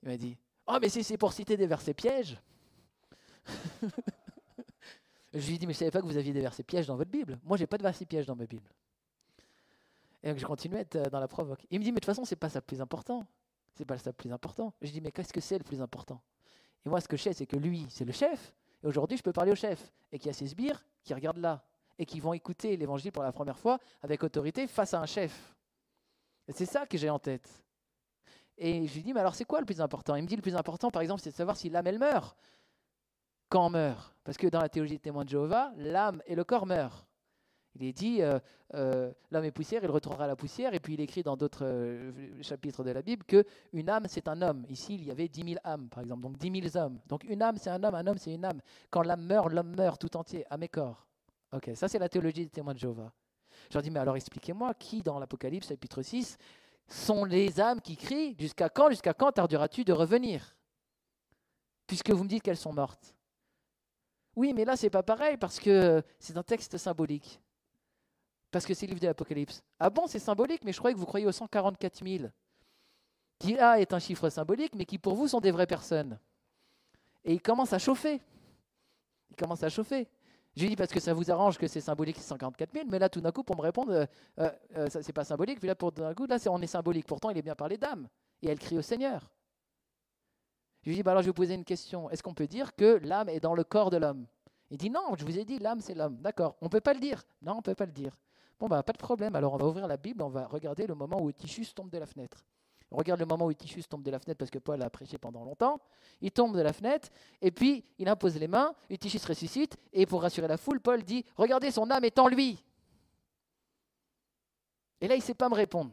Il m'a dit, mais si c'est pour citer des versets pièges. Je lui ai dit, mais je ne savais pas que vous aviez des versets pièges dans votre Bible. Moi, je n'ai pas de versets pièges dans ma Bible. Et donc, je continuais à être dans la provoque. Il me dit, mais de toute façon, ce n'est pas ça le plus important. C'est pas ça le plus important. Je dis, mais qu'est-ce que c'est le plus important ? Et moi, ce que je sais, c'est que lui, c'est le chef. Et aujourd'hui, je peux parler au chef. Et qu'il y a ses sbires qui regardent là. Et qui vont écouter l'évangile pour la première fois avec autorité face à un chef. Et c'est ça que j'ai en tête. Et je lui dis, mais alors c'est quoi le plus important? Il me dit, le plus important, par exemple, c'est de savoir si l'âme, elle meurt. Quand on meurt. Parce que dans la théologie des témoins de Jéhovah, l'âme et le corps meurent. Il est dit, l'homme est poussière, il retournera à la poussière. Et puis il écrit dans d'autres chapitres de la Bible qu'une âme, c'est un homme. Ici, il y avait 10 000 âmes, par exemple, donc 10 000 hommes. Donc une âme, c'est un homme, c'est une âme. Quand l'âme meurt, l'homme meurt tout entier, âme et corps. Ok, ça c'est la théologie des témoins de Jéhovah. Je leur dis, mais alors expliquez-moi, qui dans l'Apocalypse, chapitre 6, sont les âmes qui crient, jusqu'à quand tarderas-tu de revenir? Puisque vous me dites qu'elles sont mortes. Oui, mais là, c'est pas pareil, parce que c'est un texte symbolique. Parce que c'est le livre de l'Apocalypse. Ah bon, c'est symbolique, mais je croyais que vous croyez aux 144 000. Qui là est un chiffre symbolique, mais qui pour vous sont des vraies personnes. Et il commence à chauffer. Je lui dis parce que ça vous arrange que c'est symbolique, c'est 144 000, mais là tout d'un coup pour me répondre, ça c'est pas symbolique, puis là pour d'un coup, là on est symbolique. Pourtant il est bien parlé d'âme, et elle crie au Seigneur. Je lui dis, bah alors je vais vous poser une question. Est-ce qu'on peut dire que l'âme est dans le corps de l'homme? Il dit non, je vous ai dit l'âme c'est l'homme. D'accord, on ne peut pas le dire. Non, on ne peut pas le dire. Bon, bah pas de problème. Alors on va ouvrir la Bible, on va regarder le moment où Eutychus tombe de la fenêtre. On regarde le moment où Eutychus tombe de la fenêtre parce que Paul a prêché pendant longtemps. Il tombe de la fenêtre et puis il impose les mains. Eutychus ressuscite et pour rassurer la foule, Paul dit regardez, son âme est en lui. Et là, il ne sait pas me répondre.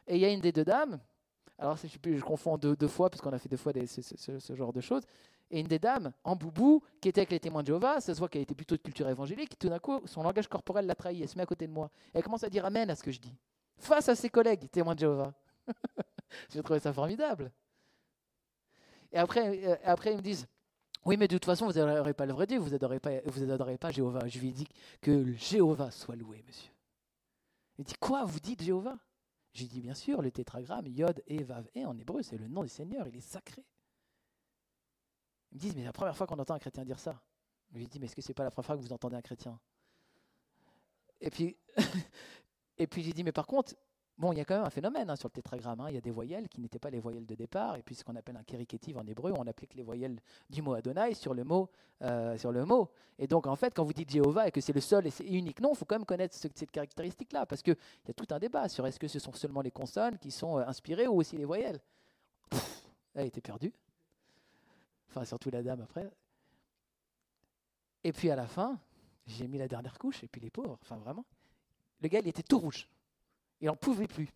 Et il y a une des deux dames. Alors, je confonds deux fois, parce qu'on a fait 2 fois ce genre de choses. Et une des dames, en boubou, qui était avec les témoins de Jéhovah, ça se voit qu'elle était plutôt de culture évangélique, tout d'un coup, son langage corporel l'a trahi, elle se met à côté de moi. Elle commence à dire Amen à ce que je dis, face à ses collègues témoins de Jéhovah. J'ai trouvé ça formidable. Et après, ils me disent, oui, mais de toute façon, vous n'adorez pas le vrai Dieu, vous n'adorez pas Jéhovah. Je lui ai dit que Jéhovah soit loué, monsieur. Il dit, quoi, vous dites Jéhovah? J'ai dit, bien sûr, le tétragramme, Yod, et Vav, et en hébreu, c'est le nom du Seigneur, il est sacré. Ils me disent, mais c'est la première fois qu'on entend un chrétien dire ça. Je lui dis, mais est-ce que c'est pas la première fois que vous entendez un chrétien? Et puis, j'ai dit, mais par contre, bon, il y a quand même un phénomène sur le tétragramme. Il y a des voyelles qui n'étaient pas les voyelles de départ, et puis ce qu'on appelle un kérikative en hébreu, on applique les voyelles du mot Adonai sur le mot. Et donc, en fait, quand vous dites Jéhovah et que c'est le seul et c'est unique nom, il faut quand même connaître cette caractéristique-là, parce qu'il y a tout un débat sur est-ce que ce sont seulement les consonnes qui sont inspirées ou aussi les voyelles. Elle était perdue. Enfin, surtout la dame après. Et puis à la fin, j'ai mis la dernière couche, et puis les pauvres, enfin vraiment, le gars, il était tout rouge. Il n'en pouvait plus.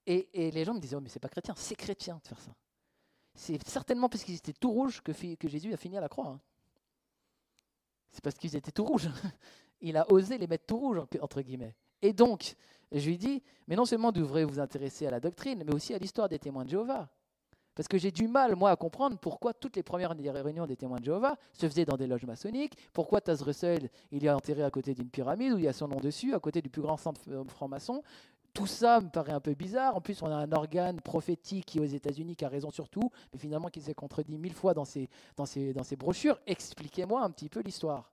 Et les gens me disaient, oh, mais c'est pas chrétien, c'est chrétien de faire ça. C'est certainement parce qu'ils étaient tout rouges que Jésus a fini à la croix. C'est parce qu'ils étaient tout rouges. Il a osé les mettre tout rouges, entre guillemets. Et donc, je lui dis, mais non seulement vous devrez vous intéresser à la doctrine, mais aussi à l'histoire des témoins de Jéhovah. Parce que j'ai du mal, moi, à comprendre pourquoi toutes les premières réunions des témoins de Jéhovah se faisaient dans des loges maçonniques, pourquoi Taz Russell, il est enterré à côté d'une pyramide où il y a son nom dessus, à côté du plus grand centre franc-maçon. Tout ça me paraît un peu bizarre. En plus, on a un organe prophétique qui, aux États-Unis, qui a raison sur tout, mais finalement qui s'est contredit 1000 fois dans ses brochures. Expliquez-moi un petit peu l'histoire.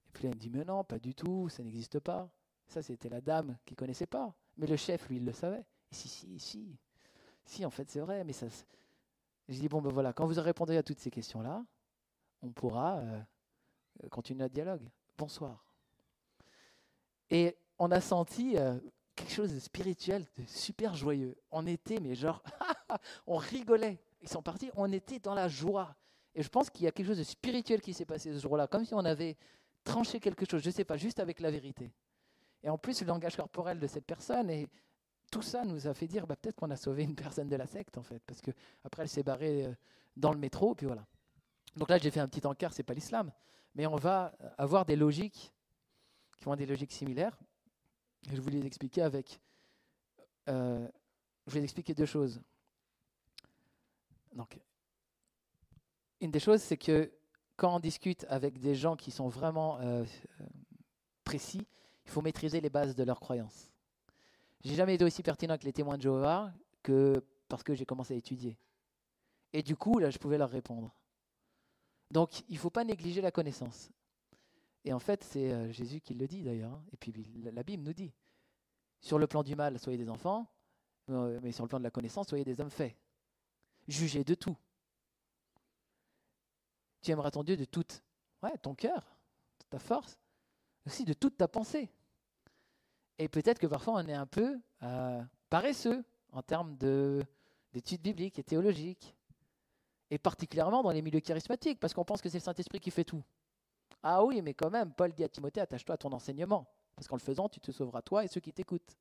Et puis là, il me dit, mais non, pas du tout, ça n'existe pas. Ça, c'était la dame qui ne connaissait pas. Mais le chef, lui, il le savait. Et si, en fait, c'est vrai, mais ça. Je dis, bon, ben voilà, quand vous répondrez à toutes ces questions-là, on pourra continuer notre dialogue. Bonsoir. Et on a senti quelque chose de spirituel, de super joyeux. On était, mais genre, on rigolait. Ils sont partis, on était dans la joie. Et je pense qu'il y a quelque chose de spirituel qui s'est passé ce jour-là, comme si on avait tranché quelque chose, je ne sais pas, juste avec la vérité. Et en plus, le langage corporel de cette personne et tout ça nous a fait dire peut-être qu'on a sauvé une personne de la secte, en fait, parce qu'après, elle s'est barrée dans le métro, puis voilà. Donc là, j'ai fait un petit encart, ce n'est pas l'islam, mais on va avoir des logiques qui vont être des logiques similaires. Et je voulais les expliquer je vais expliquer 2 choses. Donc, une des choses, c'est que quand on discute avec des gens qui sont vraiment précis, il faut maîtriser les bases de leurs croyances. J'ai jamais été aussi pertinent avec les témoins de Jéhovah que parce que j'ai commencé à étudier. Et du coup, là, je pouvais leur répondre. Donc, il ne faut pas négliger la connaissance. Et en fait, c'est Jésus qui le dit d'ailleurs. Et puis, la Bible nous dit, sur le plan du mal, soyez des enfants, mais sur le plan de la connaissance, soyez des hommes faits. Jugez de tout. Tu aimeras ton Dieu de toute ton cœur, de ta force, aussi de toute ta pensée. Et peut-être que parfois on est un peu paresseux, en termes d'études bibliques et théologiques, et particulièrement dans les milieux charismatiques, parce qu'on pense que c'est le Saint-Esprit qui fait tout. Ah oui, mais quand même, Paul dit à Timothée, attache-toi à ton enseignement, parce qu'en le faisant, tu te sauveras toi et ceux qui t'écoutent.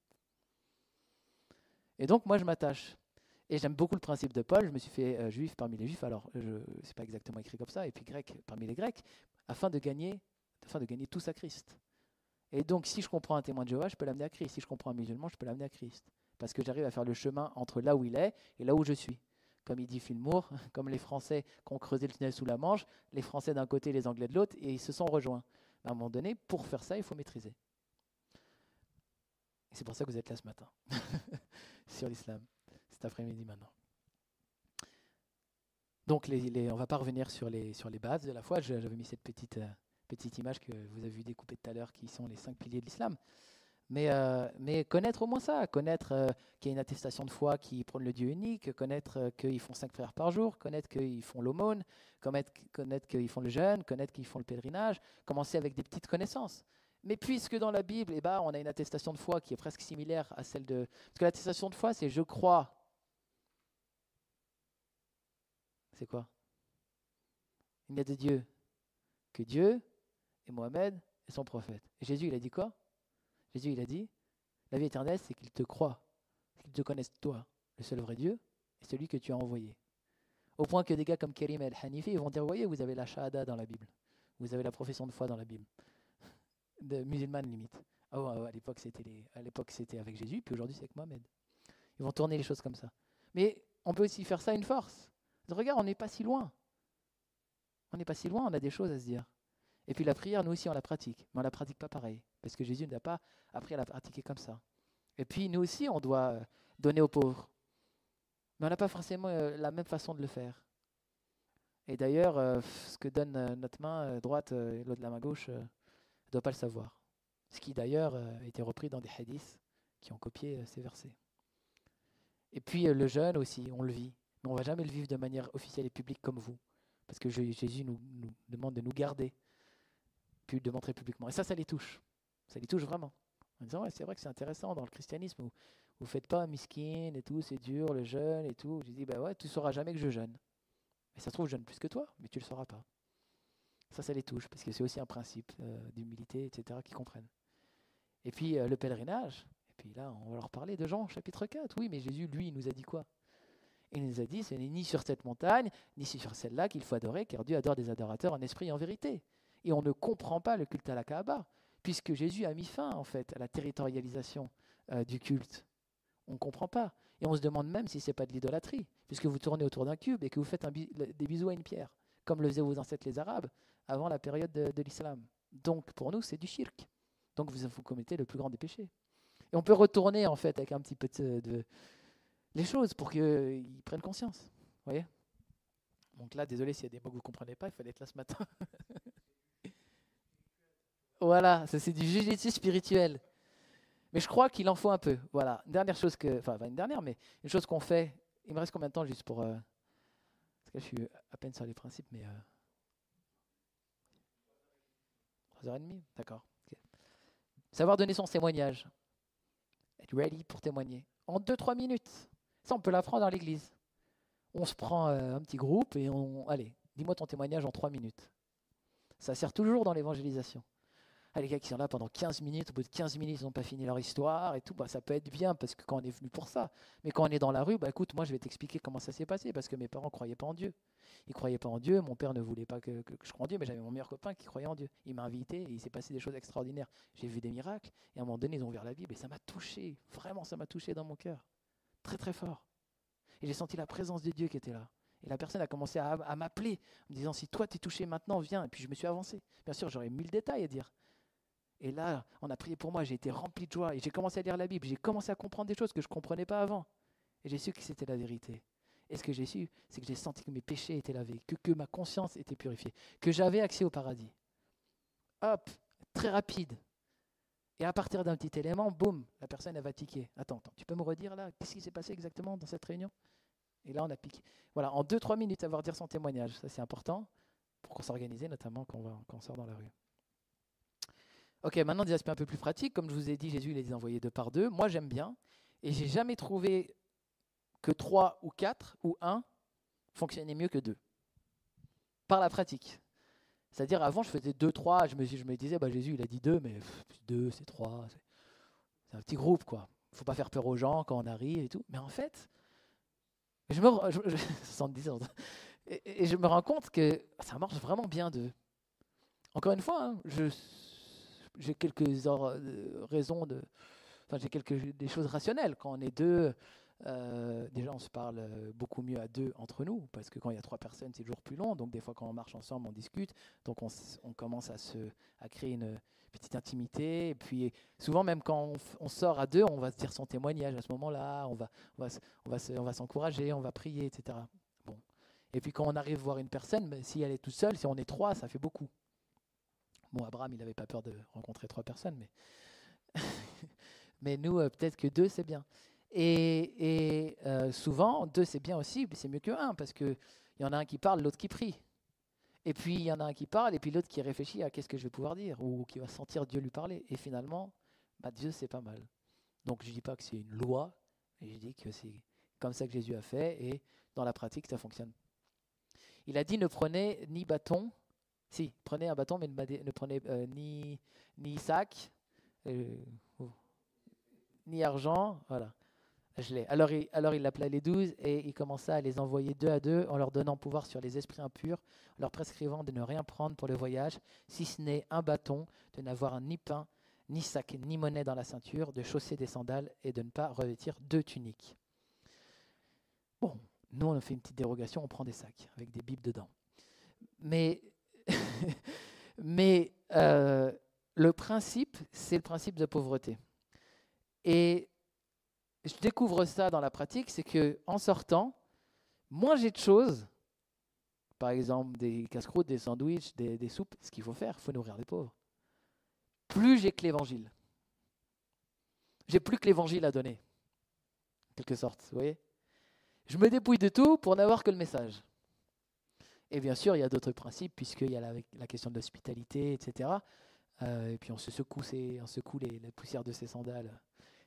Et donc, moi, je m'attache. Et j'aime beaucoup le principe de Paul. Je me suis fait juif parmi les juifs, alors c'est pas exactement écrit comme ça, et puis grec parmi les grecs, afin de gagner tous à Christ. Et donc, si je comprends un témoin de Jéhovah, je peux l'amener à Christ. Si je comprends un musulman, je peux l'amener à Christ. Parce que j'arrive à faire le chemin entre là où il est et là où je suis. Comme il dit Fillmore, comme les Français qui ont creusé le tunnel sous la Manche, les Français d'un côté, les Anglais de l'autre, et ils se sont rejoints. À un moment donné, pour faire ça, il faut maîtriser. Et c'est pour ça que vous êtes là ce matin, sur l'islam, cet après-midi maintenant. Donc, on ne va pas revenir sur les bases de la foi. J'avais mis cette petite image que vous avez vu découpée tout à l'heure, qui sont les 5 piliers de l'islam. Mais connaître au moins ça, connaître qu'il y a une attestation de foi qui prône le Dieu unique, connaître qu'ils font 5 prières par jour, connaître qu'ils font l'aumône, connaître qu'ils font le jeûne, connaître qu'ils font le pèlerinage, commencer avec des petites connaissances. Mais puisque dans la Bible, on a une attestation de foi qui est presque similaire à celle de... Parce que l'attestation de foi, c'est « je crois ». C'est quoi? Il n'y a de Dieu que Dieu et Mohamed et son prophète. Et Jésus, il a dit quoi? Jésus, il a dit, la vie éternelle, c'est qu'ils te croient, qu'ils te connaissent toi, le seul vrai Dieu, et celui que tu as envoyé. Au point que des gars comme Karim el-Hanifi, ils vont dire, voyez, vous avez la shahada dans la Bible, vous avez la profession de foi dans la Bible, de musulmane limite. Ah ouais, à l'époque, c'était avec Jésus, puis aujourd'hui, c'est avec Mohamed. Ils vont tourner les choses comme ça. Mais on peut aussi faire ça une force. Regarde, on n'est pas si loin. On a des choses à se dire. Et puis la prière, nous aussi, on la pratique, mais on ne la pratique pas pareil, parce que Jésus n'a pas appris à la pratiquer comme ça. Et puis nous aussi, on doit donner aux pauvres, mais on n'a pas forcément la même façon de le faire. Et d'ailleurs, ce que donne notre main droite et l'autre de la main gauche, ne doit pas le savoir. Ce qui d'ailleurs a été repris dans des hadiths qui ont copié ces versets. Et puis le jeûne aussi, on le vit, mais on ne va jamais le vivre de manière officielle et publique comme vous, parce que Jésus nous demande de nous garder, puis de montrer publiquement. Et ça les touche. Ça les touche vraiment. En disant, ouais, c'est vrai que c'est intéressant dans le christianisme où vous ne faites pas miskin et tout, c'est dur, le jeûne et tout. Je dis, bah ouais, tu ne sauras jamais que je jeûne. Mais ça se trouve, je jeûne plus que toi, mais tu ne le sauras pas. Ça les touche, parce que c'est aussi un principe d'humilité, etc., qu'ils comprennent. Et puis le pèlerinage, et puis là, on va leur parler de Jean, chapitre 4. Oui, mais Jésus, lui, il nous a dit quoi? Il nous a dit, ce n'est ni sur cette montagne, ni sur celle-là qu'il faut adorer, car Dieu adore des adorateurs en esprit et en vérité. Et on ne comprend pas le culte à la Kaaba, puisque Jésus a mis fin, en fait, à la territorialisation du culte. On ne comprend pas. Et on se demande même si ce n'est pas de l'idolâtrie, puisque vous tournez autour d'un cube et que vous faites des bisous à une pierre, comme le faisaient vos ancêtres les Arabes, avant la période de l'islam. Donc, pour nous, c'est du shirk. Donc, vous commettez le plus grand des péchés. Et on peut retourner, en fait, avec un petit peu les choses pour qu'ils prennent conscience. Vous voyez? Donc là, désolé s'il y a des mots que vous ne comprenez pas, il fallait être là ce matin. Voilà, ça c'est du jujitsu spirituel. Mais je crois qu'il en faut un peu. Voilà, une dernière chose mais une chose qu'on fait. Il me reste combien de temps juste pour... Parce que je suis à peine sur les principes, mais... 3h30, d'accord. Okay. Savoir donner son témoignage. Être ready pour témoigner. En 2-3 minutes. Ça, on peut l'apprendre dans l'église. On se prend un petit groupe et allez, dis-moi ton témoignage en 3 minutes. Ça sert toujours dans l'évangélisation. Ah, les gars qui sont là pendant 15 minutes, au bout de 15 minutes, ils n'ont pas fini leur histoire et tout, ça peut être bien parce que quand on est venu pour ça. Mais quand on est dans la rue, écoute, moi je vais t'expliquer comment ça s'est passé parce que mes parents ne croyaient pas en Dieu. Ils ne croyaient pas en Dieu, mon père ne voulait pas que je croie en Dieu, mais j'avais mon meilleur copain qui croyait en Dieu. Il m'a invité et il s'est passé des choses extraordinaires. J'ai vu des miracles et à un moment donné, ils ont ouvert la Bible et ça m'a touché. Vraiment, ça m'a touché dans mon cœur. Très très fort. Et j'ai senti la présence de Dieu qui était là. Et la personne a commencé à m'appeler en me disant, si toi t'es touché maintenant, viens. Et puis je me suis avancé. Bien sûr, j'aurais 1000 détails à dire. Et là, on a prié pour moi, j'ai été rempli de joie et j'ai commencé à lire la Bible, j'ai commencé à comprendre des choses que je ne comprenais pas avant. Et j'ai su que c'était la vérité. Et ce que j'ai su, c'est que j'ai senti que mes péchés étaient lavés, que ma conscience était purifiée, que j'avais accès au paradis. Hop, très rapide. Et à partir d'un petit élément, boum, la personne elle va tiquer. Attends, tu peux me redire là, qu'est-ce qui s'est passé exactement dans cette réunion? Et là, on a piqué. Voilà, en 2-3 minutes, savoir dire son témoignage, ça c'est important pour qu'on s'organise, notamment quand on sort dans la rue. Ok, maintenant des aspects un peu plus pratiques. Comme je vous ai dit, Jésus il les a envoyés 2 par 2. Moi, j'aime bien. Et j'ai jamais trouvé que 3 ou 4 ou 1 fonctionnait mieux que 2. Par la pratique. C'est-à-dire, avant, je faisais 2, 3, je me disais, Jésus, il a dit 2, mais 2, c'est 3, c'est un petit groupe, quoi. Il ne faut pas faire peur aux gens quand on arrive et tout. Mais en fait, je me rends compte que ça marche vraiment bien 2. Encore une fois, hein, j'ai quelques raisons j'ai des choses rationnelles. Quand on est 2, déjà on se parle beaucoup mieux à 2 entre nous, parce que quand il y a 3 personnes, c'est toujours plus long. Donc des fois, quand on marche ensemble, on discute. Donc on commence à créer une petite intimité. Et puis souvent, même quand on sort à 2, on va se dire son témoignage à ce moment-là. On va s'encourager, on va prier, etc. Bon. Et puis quand on arrive à voir une personne, si elle est toute seule, si on est 3, ça fait beaucoup. Bon, Abraham, il n'avait pas peur de rencontrer 3 personnes, mais nous, peut-être que 2, c'est bien. Et souvent, 2, c'est bien aussi, mais c'est mieux que 1, parce qu'il y en a un qui parle, l'autre qui prie. Et puis, il y en a un qui parle, et puis l'autre qui réfléchit à qu'est-ce que je vais pouvoir dire, ou qui va sentir Dieu lui parler. Et finalement, Dieu, c'est pas mal. Donc, je ne dis pas que c'est une loi, mais je dis que c'est comme ça que Jésus a fait, et dans la pratique, ça fonctionne. Il a dit, ne prenez ni bâton, si, prenez un bâton, mais ne prenez ni sac, ni argent, voilà. Je l'ai. Alors il appela les 12 et il commença à les envoyer 2 à 2 en leur donnant pouvoir sur les esprits impurs, en leur prescrivant de ne rien prendre pour le voyage, si ce n'est un bâton, de n'avoir ni pain, ni sac, ni monnaie dans la ceinture, de chausser des sandales et de ne pas revêtir 2 tuniques. Bon, nous on fait une petite dérogation, on prend des sacs avec des bibles dedans. Mais le principe, c'est le principe de pauvreté. Et je découvre ça dans la pratique, c'est qu'en sortant, moins j'ai de choses, par exemple des casse-croûtes, des sandwichs, des soupes, ce qu'il faut faire, il faut nourrir les pauvres. Plus j'ai que l'évangile. J'ai plus que l'évangile à donner, en quelque sorte, vous voyez. Je me dépouille de tout pour n'avoir que le message. Et bien sûr, il y a d'autres principes, puisqu'il y a la question de l'hospitalité, etc. Et puis on secoue les poussières de ses sandales.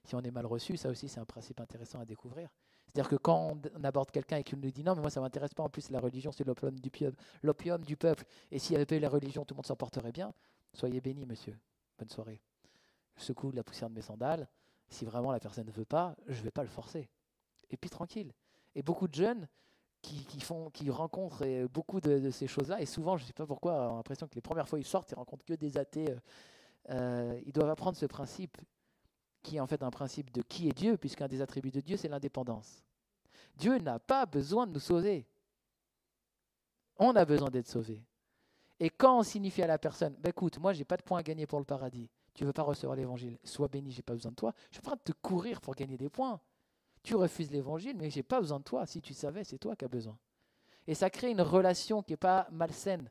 Si on est mal reçu, ça aussi c'est un principe intéressant à découvrir. C'est-à-dire que quand on aborde quelqu'un et qu'il nous dit non, mais moi ça ne m'intéresse pas, en plus la religion c'est l'opium du peuple, et s'il y avait pas eu la religion, tout le monde s'en porterait bien, soyez béni monsieur, bonne soirée. Je secoue la poussière de mes sandales, si vraiment la personne ne veut pas, je ne vais pas le forcer. Et puis tranquille. Et beaucoup de jeunes qui rencontrent beaucoup de ces choses-là, et souvent, je ne sais pas pourquoi, on a l'impression que les premières fois ils sortent, ils rencontrent que des athées, ils doivent apprendre ce principe, qui est en fait un principe de qui est Dieu, puisqu'un des attributs de Dieu, c'est l'indépendance. Dieu n'a pas besoin de nous sauver. On a besoin d'être sauvé. Et quand on signifie à la personne, écoute, moi, je n'ai pas de points à gagner pour le paradis. Tu ne veux pas recevoir l'évangile. Sois béni, je n'ai pas besoin de toi. Je suis en train de te courir pour gagner des points. Tu refuses l'évangile, mais je n'ai pas besoin de toi. Si tu savais, c'est toi qui as besoin. Et ça crée une relation qui n'est pas malsaine.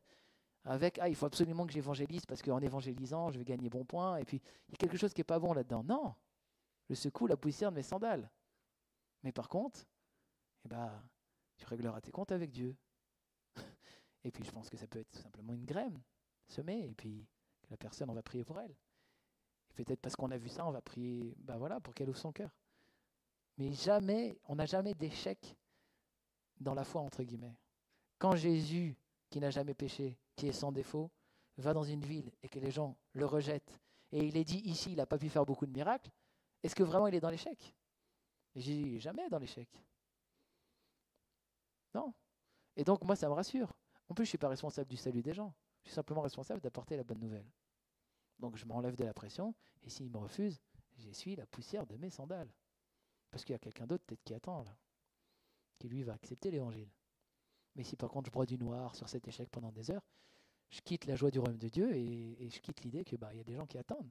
Avec, il faut absolument que j'évangélise parce qu'en évangélisant, je vais gagner bon point. Et puis, il y a quelque chose qui n'est pas bon là-dedans. Non, je secoue la poussière de mes sandales. Mais par contre, tu régleras tes comptes avec Dieu. Et puis, je pense que ça peut être tout simplement une graine semée. Et puis, la personne, on va prier pour elle. Et peut-être parce qu'on a vu ça, on va prier pour qu'elle ouvre son cœur. Mais jamais, on n'a jamais d'échec dans la foi, entre guillemets. Quand Jésus, qui n'a jamais péché, qui est sans défaut, va dans une ville et que les gens le rejettent, et il est dit ici, il n'a pas pu faire beaucoup de miracles, est-ce que vraiment il est dans l'échec? Et Jésus n'est jamais dans l'échec. Non. Et donc moi, ça me rassure. En plus, je ne suis pas responsable du salut des gens. Je suis simplement responsable d'apporter la bonne nouvelle. Donc je m'enlève de la pression, et s'il me refuse, j'essuie la poussière de mes sandales. Parce qu'il y a quelqu'un d'autre peut-être qui attend, là, qui lui va accepter l'évangile. Mais si par contre je broie du noir sur cet échec pendant des heures, je quitte la joie du royaume de Dieu et je quitte l'idée qu'il y a des gens qui attendent.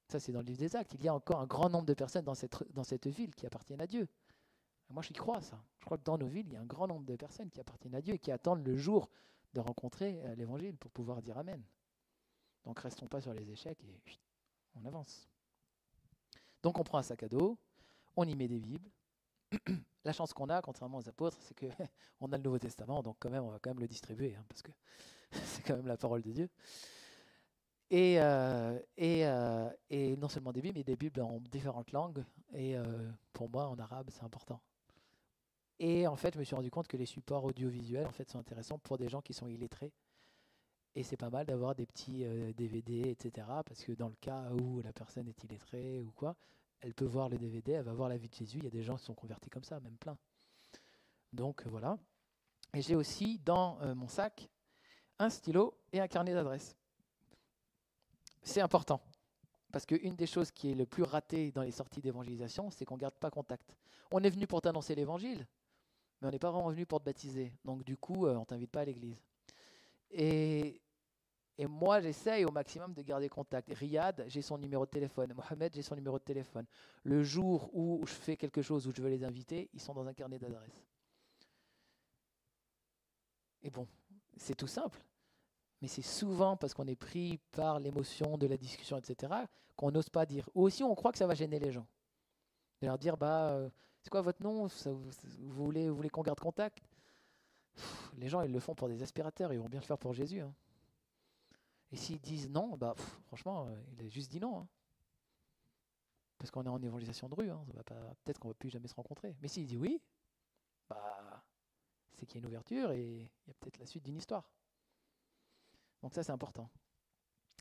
Ça, c'est dans le livre des Actes. Il y a encore un grand nombre de personnes dans cette ville qui appartiennent à Dieu. Et moi, j'y crois, ça. Je crois que dans nos villes, il y a un grand nombre de personnes qui appartiennent à Dieu et qui attendent le jour de rencontrer l'évangile pour pouvoir dire Amen. Donc, restons pas sur les échecs et on avance. Donc, on prend un sac à dos, on y met des Bibles. La chance qu'on a, contrairement aux apôtres, c'est qu'on a le Nouveau Testament, donc quand même, on va quand même le distribuer, parce que c'est quand même la parole de Dieu. Et non seulement des Bibles, mais des Bibles en différentes langues. Et pour moi, en arabe, c'est important. Et en fait, je me suis rendu compte que les supports audiovisuels en fait, sont intéressants pour des gens qui sont illettrés. Et c'est pas mal d'avoir des petits DVD, etc. Parce que dans le cas où la personne est illettrée ou quoi, elle peut voir le DVD, elle va voir la vie de Jésus. Il y a des gens qui sont convertis comme ça, même plein. Donc voilà. Et j'ai aussi dans mon sac un stylo et un carnet d'adresses. C'est important. Parce qu'une des choses qui est le plus ratée dans les sorties d'évangélisation, c'est qu'on ne garde pas contact. On est venu pour t'annoncer l'évangile, mais on n'est pas vraiment venu pour te baptiser. Donc du coup, on ne t'invite pas à l'église. Et moi, j'essaye au maximum de garder contact. Riyad, j'ai son numéro de téléphone. Mohamed, j'ai son numéro de téléphone. Le jour où je fais quelque chose, où je veux les inviter, ils sont dans un carnet d'adresses. Et bon, c'est tout simple. Mais c'est souvent parce qu'on est pris par l'émotion de la discussion, etc., qu'on n'ose pas dire. Ou aussi, on croit que ça va gêner les gens. De leur dire, c'est quoi votre nom? Vous voulez qu'on garde contact? Les gens, ils le font pour des aspirateurs, ils vont bien le faire pour Jésus. Hein. Et s'ils disent non, franchement, il a juste dit non. Hein. Parce qu'on est en évangélisation de rue, hein, peut-être qu'on ne va plus jamais se rencontrer. Mais s'il dit oui, c'est qu'il y a une ouverture et il y a peut-être la suite d'une histoire. Donc ça, c'est important.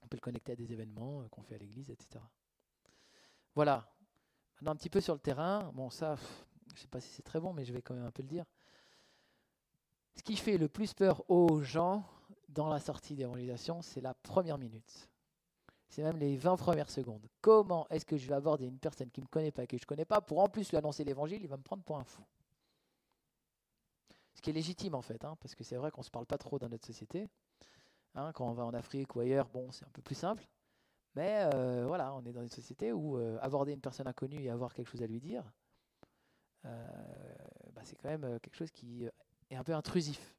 On peut le connecter à des événements qu'on fait à l'église, etc. Voilà. Maintenant, un petit peu sur le terrain. Bon, ça, je ne sais pas si c'est très bon, mais je vais quand même un peu le dire. Ce qui fait le plus peur aux gens dans la sortie d'évangélisation, c'est la première minute. C'est même les 20 premières secondes. Comment est-ce que je vais aborder une personne qui ne me connaît pas, que je ne connais pas, pour en plus lui annoncer l'évangile, il va me prendre pour un fou. Ce qui est légitime en fait, hein, parce que c'est vrai qu'on ne se parle pas trop dans notre société. Hein, quand on va en Afrique ou ailleurs, bon, c'est un peu plus simple. Mais voilà, on est dans une société où aborder une personne inconnue et avoir quelque chose à lui dire, c'est quand même quelque chose qui est un peu intrusif.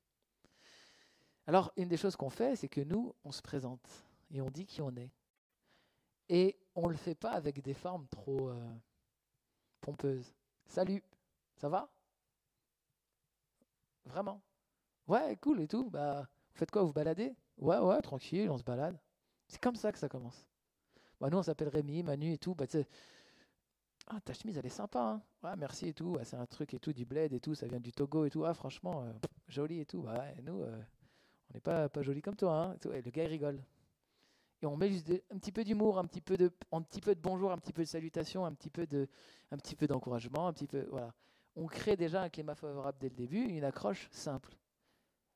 Alors, une des choses qu'on fait, c'est que nous, on se présente et on dit qui on est. Et on ne le fait pas avec des formes trop pompeuses. Salut, ça va? Vraiment? Ouais, cool et tout. Vous faites quoi, vous baladez? Ouais, tranquille, on se balade. C'est comme ça que ça commence. Nous, on s'appelle Rémi, Manu et tout. Ta chemise, elle est sympa. Hein. Ouais, merci et tout. C'est un truc et tout, du bled et tout. Ça vient du Togo et tout. Ah, franchement, joli et tout. Nous, on n'est pas joli comme toi. Hein. Et le gars, il rigole. Et on met juste un petit peu d'humour, un petit peu de bonjour, un petit peu de salutation, un petit peu d'encouragement, voilà. On crée déjà un climat favorable dès le début, une accroche simple.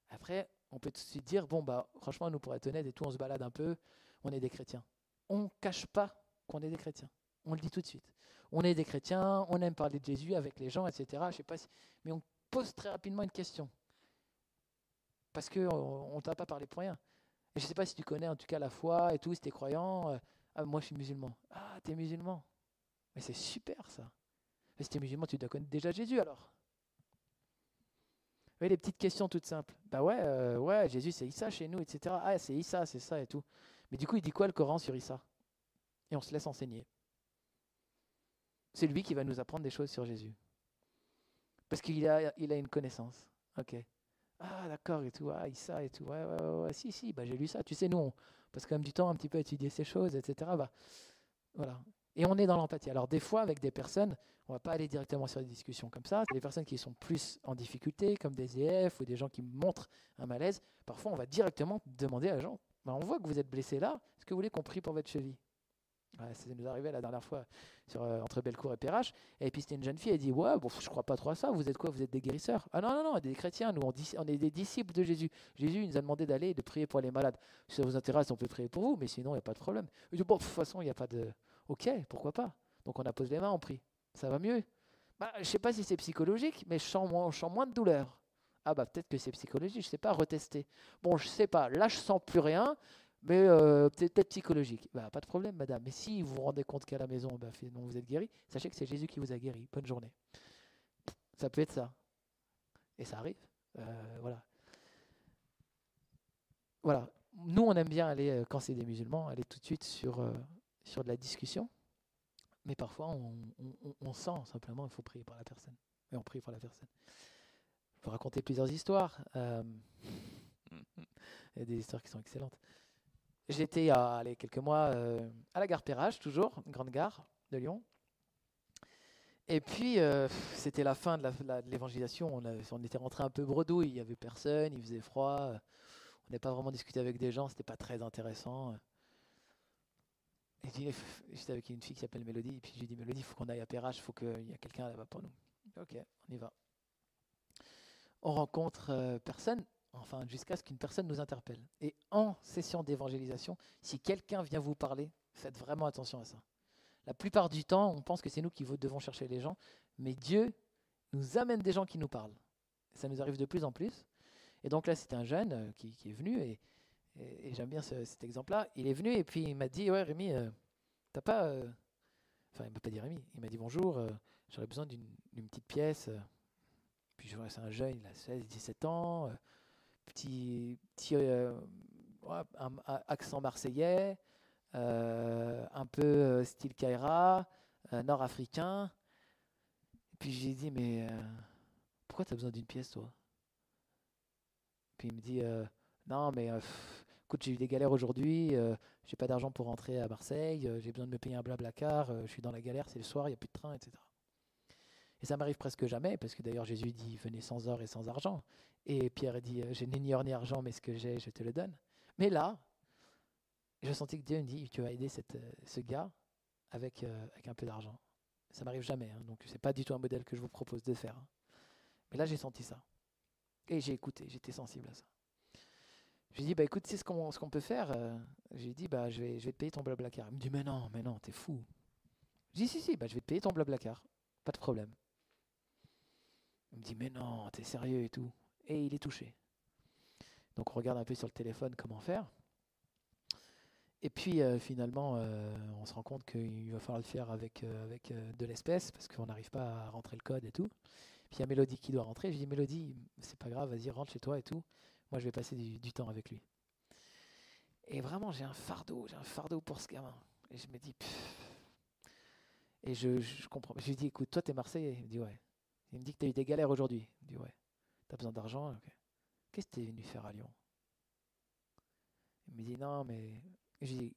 Après, on peut tout de suite dire, franchement, nous, pour être honnête et tout, on se balade un peu, on est des chrétiens. On ne cache pas qu'on est des chrétiens. On le dit tout de suite. On est des chrétiens, on aime parler de Jésus avec les gens, etc. Je sais pas mais on pose très rapidement une question. Parce qu'on ne t'a pas parlé pour rien. Et je ne sais pas si tu connais en tout cas la foi et tout, si tu es croyant. Moi, je suis musulman. Ah, tu es musulman. Mais c'est super ça. Mais si tu es musulman, tu dois connaître déjà Jésus alors. Oui, les petites questions toutes simples. Ouais, Jésus c'est Issa chez nous, etc. Ah, c'est Issa, c'est ça et tout. Mais du coup, il dit quoi le Coran sur Issa? Et on se laisse enseigner. C'est lui qui va nous apprendre des choses sur Jésus. Parce qu'il a une connaissance. Ok. Ah, d'accord et tout. Ah, Issa et tout. Ouais. Si, j'ai lu ça. Tu sais, nous, on passe quand même du temps un petit peu à étudier ces choses, etc. Voilà. Et on est dans l'empathie. Alors, des fois, avec des personnes, on ne va pas aller directement sur des discussions comme ça. C'est des personnes qui sont plus en difficulté, comme des EF ou des gens qui montrent un malaise. Parfois, on va directement demander à la gens, on voit que vous êtes blessé là. Est-ce que vous voulez qu'on prie pour votre cheville? Ça nous est arrivé la dernière fois entre Bellecour et Perrache. Et puis c'était une jeune fille, elle dit je crois pas trop à ça, vous êtes quoi? Vous êtes des guérisseurs? Ah non, des chrétiens, nous on est des disciples de Jésus. Jésus il nous a demandé d'aller et de prier pour les malades. Si ça vous intéresse, on peut prier pour vous, mais sinon il n'y a pas de problème. Je dis de toute façon il n'y a pas de... Ok, pourquoi pas? Donc on appose les mains, on prie. Ça va mieux? Je sais pas si c'est psychologique, mais je sens moins de douleur. Ah peut-être que c'est psychologique, je sais pas, retester. Bon, je sais pas, là je sens plus rien. Mais peut-être psychologique. Pas de problème, madame. Mais si vous vous rendez compte qu'à la maison, finalement, vous êtes guéri, sachez que c'est Jésus qui vous a guéri. Bonne journée. Ça peut être ça. Et ça arrive. Voilà. Voilà. Nous, on aime bien aller, quand c'est des musulmans, aller tout de suite sur de la discussion. Mais parfois, on sent simplement qu'il faut prier pour la personne. Et on prie pour la personne. Je peux raconter plusieurs histoires. Il y a des histoires qui sont excellentes. J'étais il y a quelques mois à la gare Perrache, toujours, une grande gare de Lyon. Et puis, c'était la fin de l'évangélisation. On était rentré un peu bredouille. Il n'y avait personne, il faisait froid. On n'a pas vraiment discuté avec des gens. C'était pas très intéressant. Et j'étais avec une fille qui s'appelle Mélodie. Et puis, je lui ai dit, Mélodie, il faut qu'on aille à Perrache. Il faut qu'il y ait quelqu'un là-bas pour nous. Ok, on y va. On rencontre personne. Enfin, jusqu'à ce qu'une personne nous interpelle. Et en session d'évangélisation, si quelqu'un vient vous parler, faites vraiment attention à ça. La plupart du temps, on pense que c'est nous qui devons chercher les gens, mais Dieu nous amène des gens qui nous parlent. Ça nous arrive de plus en plus. Et donc là, c'était un jeune qui est venu, et j'aime bien cet exemple-là. Il est venu et puis il m'a dit, ouais Rémi, t'as pas... Enfin, il m'a pas dit Rémi, il m'a dit bonjour, j'aurais besoin d'une petite pièce. Puis je vois, c'est un jeune, il a 16, 17 ans, petit ouais, un accent marseillais, un peu style Kaira, nord-africain. Puis j'ai dit, mais pourquoi tu as besoin d'une pièce, toi? Puis il me dit, non, mais écoute, j'ai eu des galères aujourd'hui, j'ai pas d'argent pour rentrer à Marseille, j'ai besoin de me payer un blablacar, je suis dans la galère, c'est le soir, il n'y a plus de train, etc. Et ça m'arrive presque jamais, parce que d'ailleurs Jésus dit, venez sans or et sans argent. Et Pierre dit, je n'ai ni or ni argent, mais ce que j'ai, je te le donne. Mais là, je sentais que Dieu me dit, tu vas aider ce gars avec un peu d'argent. Ça m'arrive jamais, hein, donc c'est pas du tout un modèle que je vous propose de faire. Hein. Mais là, j'ai senti ça. Et j'ai écouté, j'étais sensible à ça. J'ai dit, bah écoute, c'est ce qu'on peut faire. J'ai dit, bah je vais te payer ton blablacar. Il me dit, mais non, t'es fou. J'ai dit, si, bah je vais te payer ton blablacar. Pas de problème. Il me dit, mais non, t'es sérieux et tout. Et il est touché. Donc on regarde un peu sur le téléphone comment faire. Et puis finalement, on se rend compte qu'il va falloir le faire avec de l'espèce, parce qu'on n'arrive pas à rentrer le code et tout. Puis il y a Mélodie qui doit rentrer. Je dis, Mélodie, c'est pas grave, vas-y, rentre chez toi et tout. Moi, je vais passer du temps avec lui. Et vraiment, j'ai un fardeau pour ce gamin. Et je me dis, et je comprends. Je lui dis, écoute, toi, t'es Marseillais. Il me dit, ouais. Il me dit que t'as eu des galères aujourd'hui. Il me dit, ouais. T'as besoin d'argent? Okay. Qu'est-ce que t'es venu faire à Lyon? Il me dit, non, mais... Et je dis,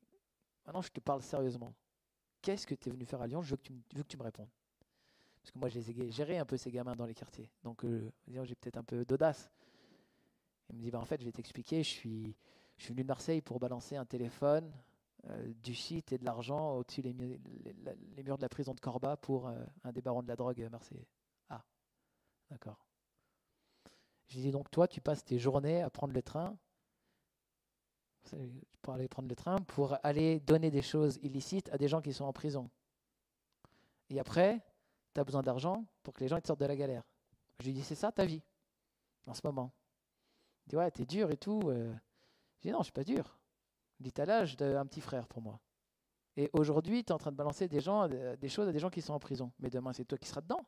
maintenant, je te parle sérieusement. Qu'est-ce que t'es venu faire à Lyon? Je veux que tu me répondes. Parce que moi, je les ai gérés un peu ces gamins dans les quartiers. Donc, j'ai peut-être un peu d'audace. Il me dit, bah, en fait, je vais t'expliquer. Je suis venu de Marseille pour balancer un téléphone, du shit et de l'argent au-dessus les murs de la prison de Corba pour un des barons de la drogue marseillais. Ah, d'accord. Je lui dis, donc toi, tu passes tes journées à prendre le train, pour aller prendre le train, pour aller donner des choses illicites à des gens qui sont en prison. Et après, tu as besoin d'argent pour que les gens ils te sortent de la galère. Je lui dis, c'est ça ta vie, en ce moment? Il dit, ouais, t'es dur et tout. Je dis, non, je suis pas dur. Il dit, t'as l'âge d'un petit frère pour moi. Et aujourd'hui, tu es en train de balancer des choses à des gens qui sont en prison. Mais demain, c'est toi qui seras dedans.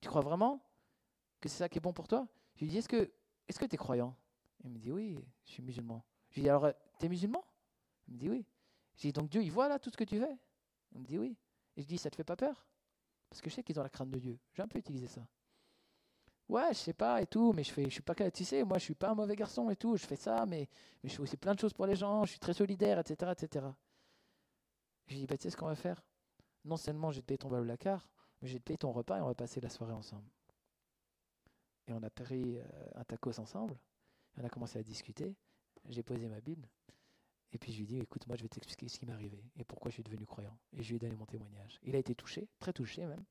Tu crois vraiment que c'est ça qui est bon pour toi? Je lui dis, est-ce que tu es croyant? Il me dit, oui, je suis musulman. Je lui dis, alors, tu es musulman? Il me dit, oui. Je lui dis, donc Dieu, il voit là tout ce que tu fais? Il me dit, oui. Et je dis, ça te fait pas peur? Parce que je sais qu'ils ont la crainte de Dieu. J'ai un peu utilisé ça. Ouais, je sais pas et tout, mais je suis pas, tu sais, moi je suis pas un mauvais garçon et tout, je fais ça, mais je fais aussi plein de choses pour les gens, je suis très solidaire, etc., etc. Je lui dis, bah, tu sais ce qu'on va faire? Non seulement je vais te payer ton blablacar, mais je vais te payer ton repas et on va passer la soirée ensemble. Et on a pris un tacos ensemble, et on a commencé à discuter, j'ai posé ma Bible, et puis je lui ai dit, écoute, moi je vais t'expliquer ce qui m'est arrivé et pourquoi je suis devenu croyant. Et je lui ai donné mon témoignage. Il a été touché, très touché même.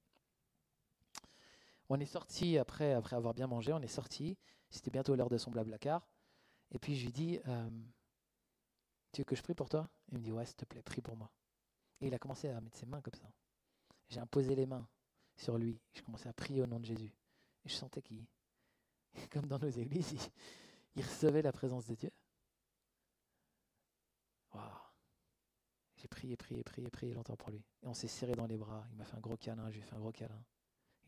On est sorti après avoir bien mangé, on est sorti. C'était bientôt l'heure de son blablacar. Et puis je lui dis, tu veux que je prie pour toi? Il me dit, ouais, s'il te plaît, prie pour moi. Et il a commencé à mettre ses mains comme ça. J'ai imposé les mains sur lui. Je commençais à prier au nom de Jésus. Et je sentais qu'il, comme dans nos églises, il recevait la présence de Dieu. Waouh! J'ai prié longtemps pour lui. Et on s'est serré dans les bras. Il m'a fait un gros câlin, je lui ai fait un gros câlin.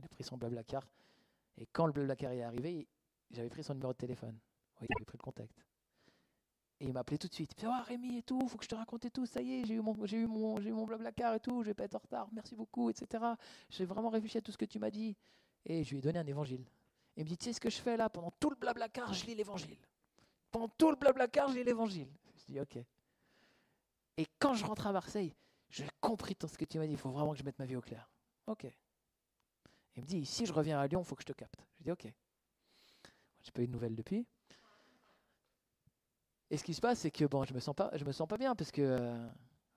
Il a pris son blablacar. Et quand le blablacar est arrivé, j'avais pris son numéro de téléphone. Oui, il avait pris le contact. Et il m'a appelé tout de suite. Il me dit, oh, Rémi et tout, faut que je te raconte et tout. Ça y est, j'ai eu mon blablacar et tout. Je vais pas être en retard. Merci beaucoup, etc. J'ai vraiment réfléchi à tout ce que tu m'as dit. Et je lui ai donné un évangile. Il me dit, tu sais ce que je fais là? Pendant tout le blablacar, je lis l'évangile. Pendant tout le blablacar, je lis l'évangile. Je dis, ok. Et quand je rentre à Marseille, j'ai compris tout ce que tu m'as dit. Il faut vraiment que je mette ma vie au clair. Ok. Il me dit, si je reviens à Lyon, il faut que je te capte. Je dis, ok. J'ai pas eu de nouvelles depuis. Et ce qui se passe, c'est que bon, je me sens pas bien parce que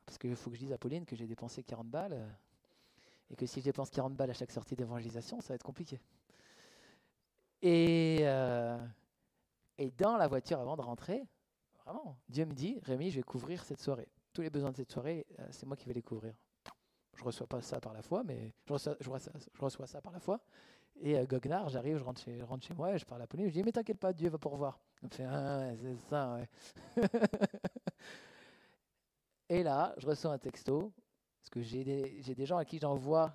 faut que je dise à Pauline que j'ai dépensé 40 balles et que si je dépense 40 balles à chaque sortie d'évangélisation, ça va être compliqué. Et dans la voiture avant de rentrer, vraiment, Dieu me dit, Rémi, je vais couvrir cette soirée. Tous les besoins de cette soirée, c'est moi qui vais les couvrir. Je reçois pas ça par la foi, mais je reçois ça par la foi. Et goguenard, j'arrive, je rentre chez moi, et je parle à Pauline, je dis, mais t'inquiète pas, Dieu va pourvoir. Il me fait, ah ouais, c'est ça, ouais. Et là, je reçois un texto, parce que j'ai des gens à qui j'envoie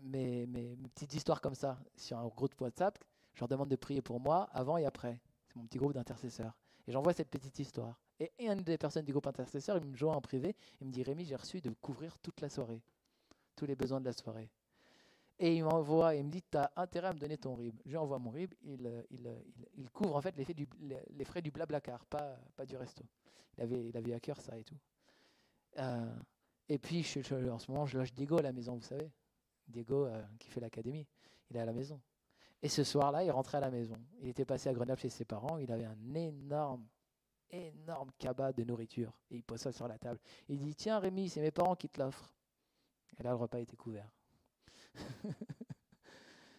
mes petites histoires comme ça sur un groupe WhatsApp. Je leur demande de prier pour moi avant et après. C'est mon petit groupe d'intercesseurs. Et j'envoie cette petite histoire. Et une des personnes du groupe intercesseur, il me joint en privé, il me dit, Rémi, j'ai reçu de couvrir toute la soirée, tous les besoins de la soirée. Et il m'envoie, il me dit, tu as intérêt à me donner ton RIB. Je lui envoie mon RIB, il couvre en fait les frais du Blablacar, pas du resto. Il avait à cœur ça et tout. Et puis, en ce moment, je loge Diego à la maison, vous savez. Diego qui fait l'académie, il est à la maison. Et ce soir-là, il rentrait à la maison. Il était passé à Grenoble chez ses parents, il avait un énorme cabas de nourriture. Et il pose ça sur la table. Il dit, tiens Rémi, c'est mes parents qui te l'offrent. Et là, le repas était couvert.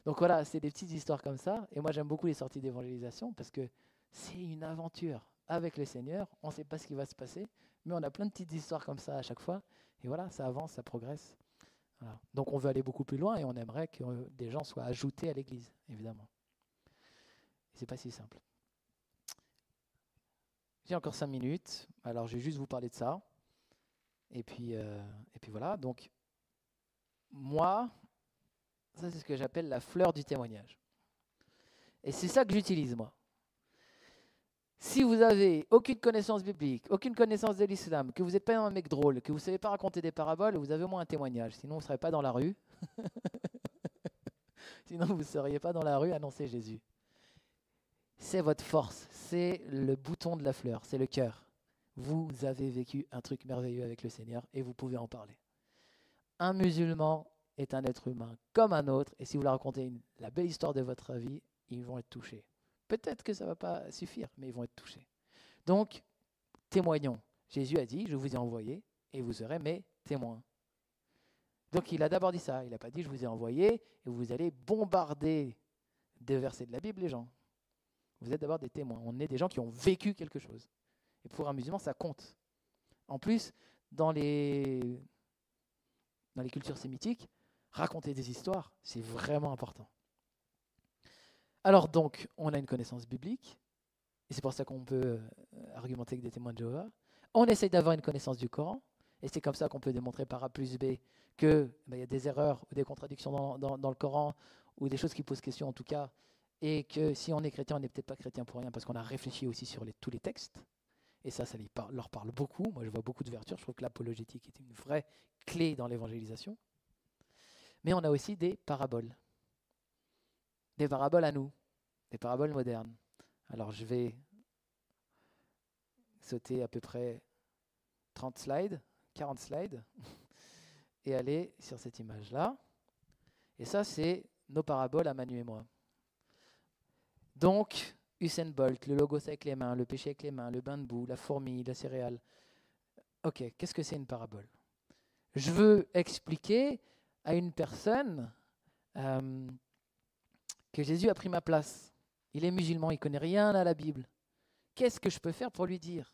Donc voilà, c'est des petites histoires comme ça. Et moi, j'aime beaucoup les sorties d'évangélisation parce que c'est une aventure avec le Seigneur. On ne sait pas ce qui va se passer, mais on a plein de petites histoires comme ça à chaque fois. Et voilà, ça avance, ça progresse. Voilà. Donc on veut aller beaucoup plus loin et on aimerait que des gens soient ajoutés à l'Église, évidemment. Et c'est pas si simple. J'ai encore 5 minutes, alors je vais juste vous parler de ça. Et puis voilà, donc moi, ça c'est ce que j'appelle la fleur du témoignage. Et c'est ça que j'utilise moi. Si vous avez aucune connaissance biblique, aucune connaissance de l'islam, que vous n'êtes pas un mec drôle, que vous ne savez pas raconter des paraboles, vous avez au moins un témoignage. Sinon, vous ne serez pas dans la rue. Sinon, vous ne seriez pas dans la rue annoncer Jésus. C'est votre force, c'est le bouton de la fleur, c'est le cœur. Vous avez vécu un truc merveilleux avec le Seigneur et vous pouvez en parler. Un musulman est un être humain comme un autre et si vous leur racontez la belle histoire de votre vie, ils vont être touchés. Peut-être que ça ne va pas suffire, mais ils vont être touchés. Donc, témoignons. Jésus a dit, je vous ai envoyé et vous serez mes témoins. Donc, il a d'abord dit ça. Il n'a pas dit, je vous ai envoyé et vous allez bombarder des versets de la Bible, les gens. Vous êtes d'abord des témoins. On est des gens qui ont vécu quelque chose. Et pour un musulman, ça compte. En plus, dans les cultures sémitiques, raconter des histoires, c'est vraiment important. Alors donc, on a une connaissance biblique, et c'est pour ça qu'on peut argumenter avec des témoins de Jéhovah. On essaye d'avoir une connaissance du Coran, et c'est comme ça qu'on peut démontrer par A plus B qu'il y a des erreurs ou des contradictions dans le Coran, ou des choses qui posent question en tout cas, et que si on est chrétien, on n'est peut-être pas chrétien pour rien, parce qu'on a réfléchi aussi sur tous les textes, et ça leur parle beaucoup. Moi, je vois beaucoup d'ouverture, je trouve que l'apologétique est une vraie clé dans l'évangélisation. Mais on a aussi des paraboles. Des paraboles à nous, des paraboles modernes. Alors je vais sauter à peu près 30 slides, 40 slides, et aller sur cette image-là. Et ça, c'est nos paraboles à Manu et moi. Donc, Usain Bolt, le logos avec les mains, le péché avec les mains, le bain de boue, la fourmi, la céréale. Ok, qu'est-ce que c'est une parabole ? Je veux expliquer à une personne que Jésus a pris ma place. Il est musulman, il ne connaît rien à la Bible. Qu'est-ce que je peux faire pour lui dire ?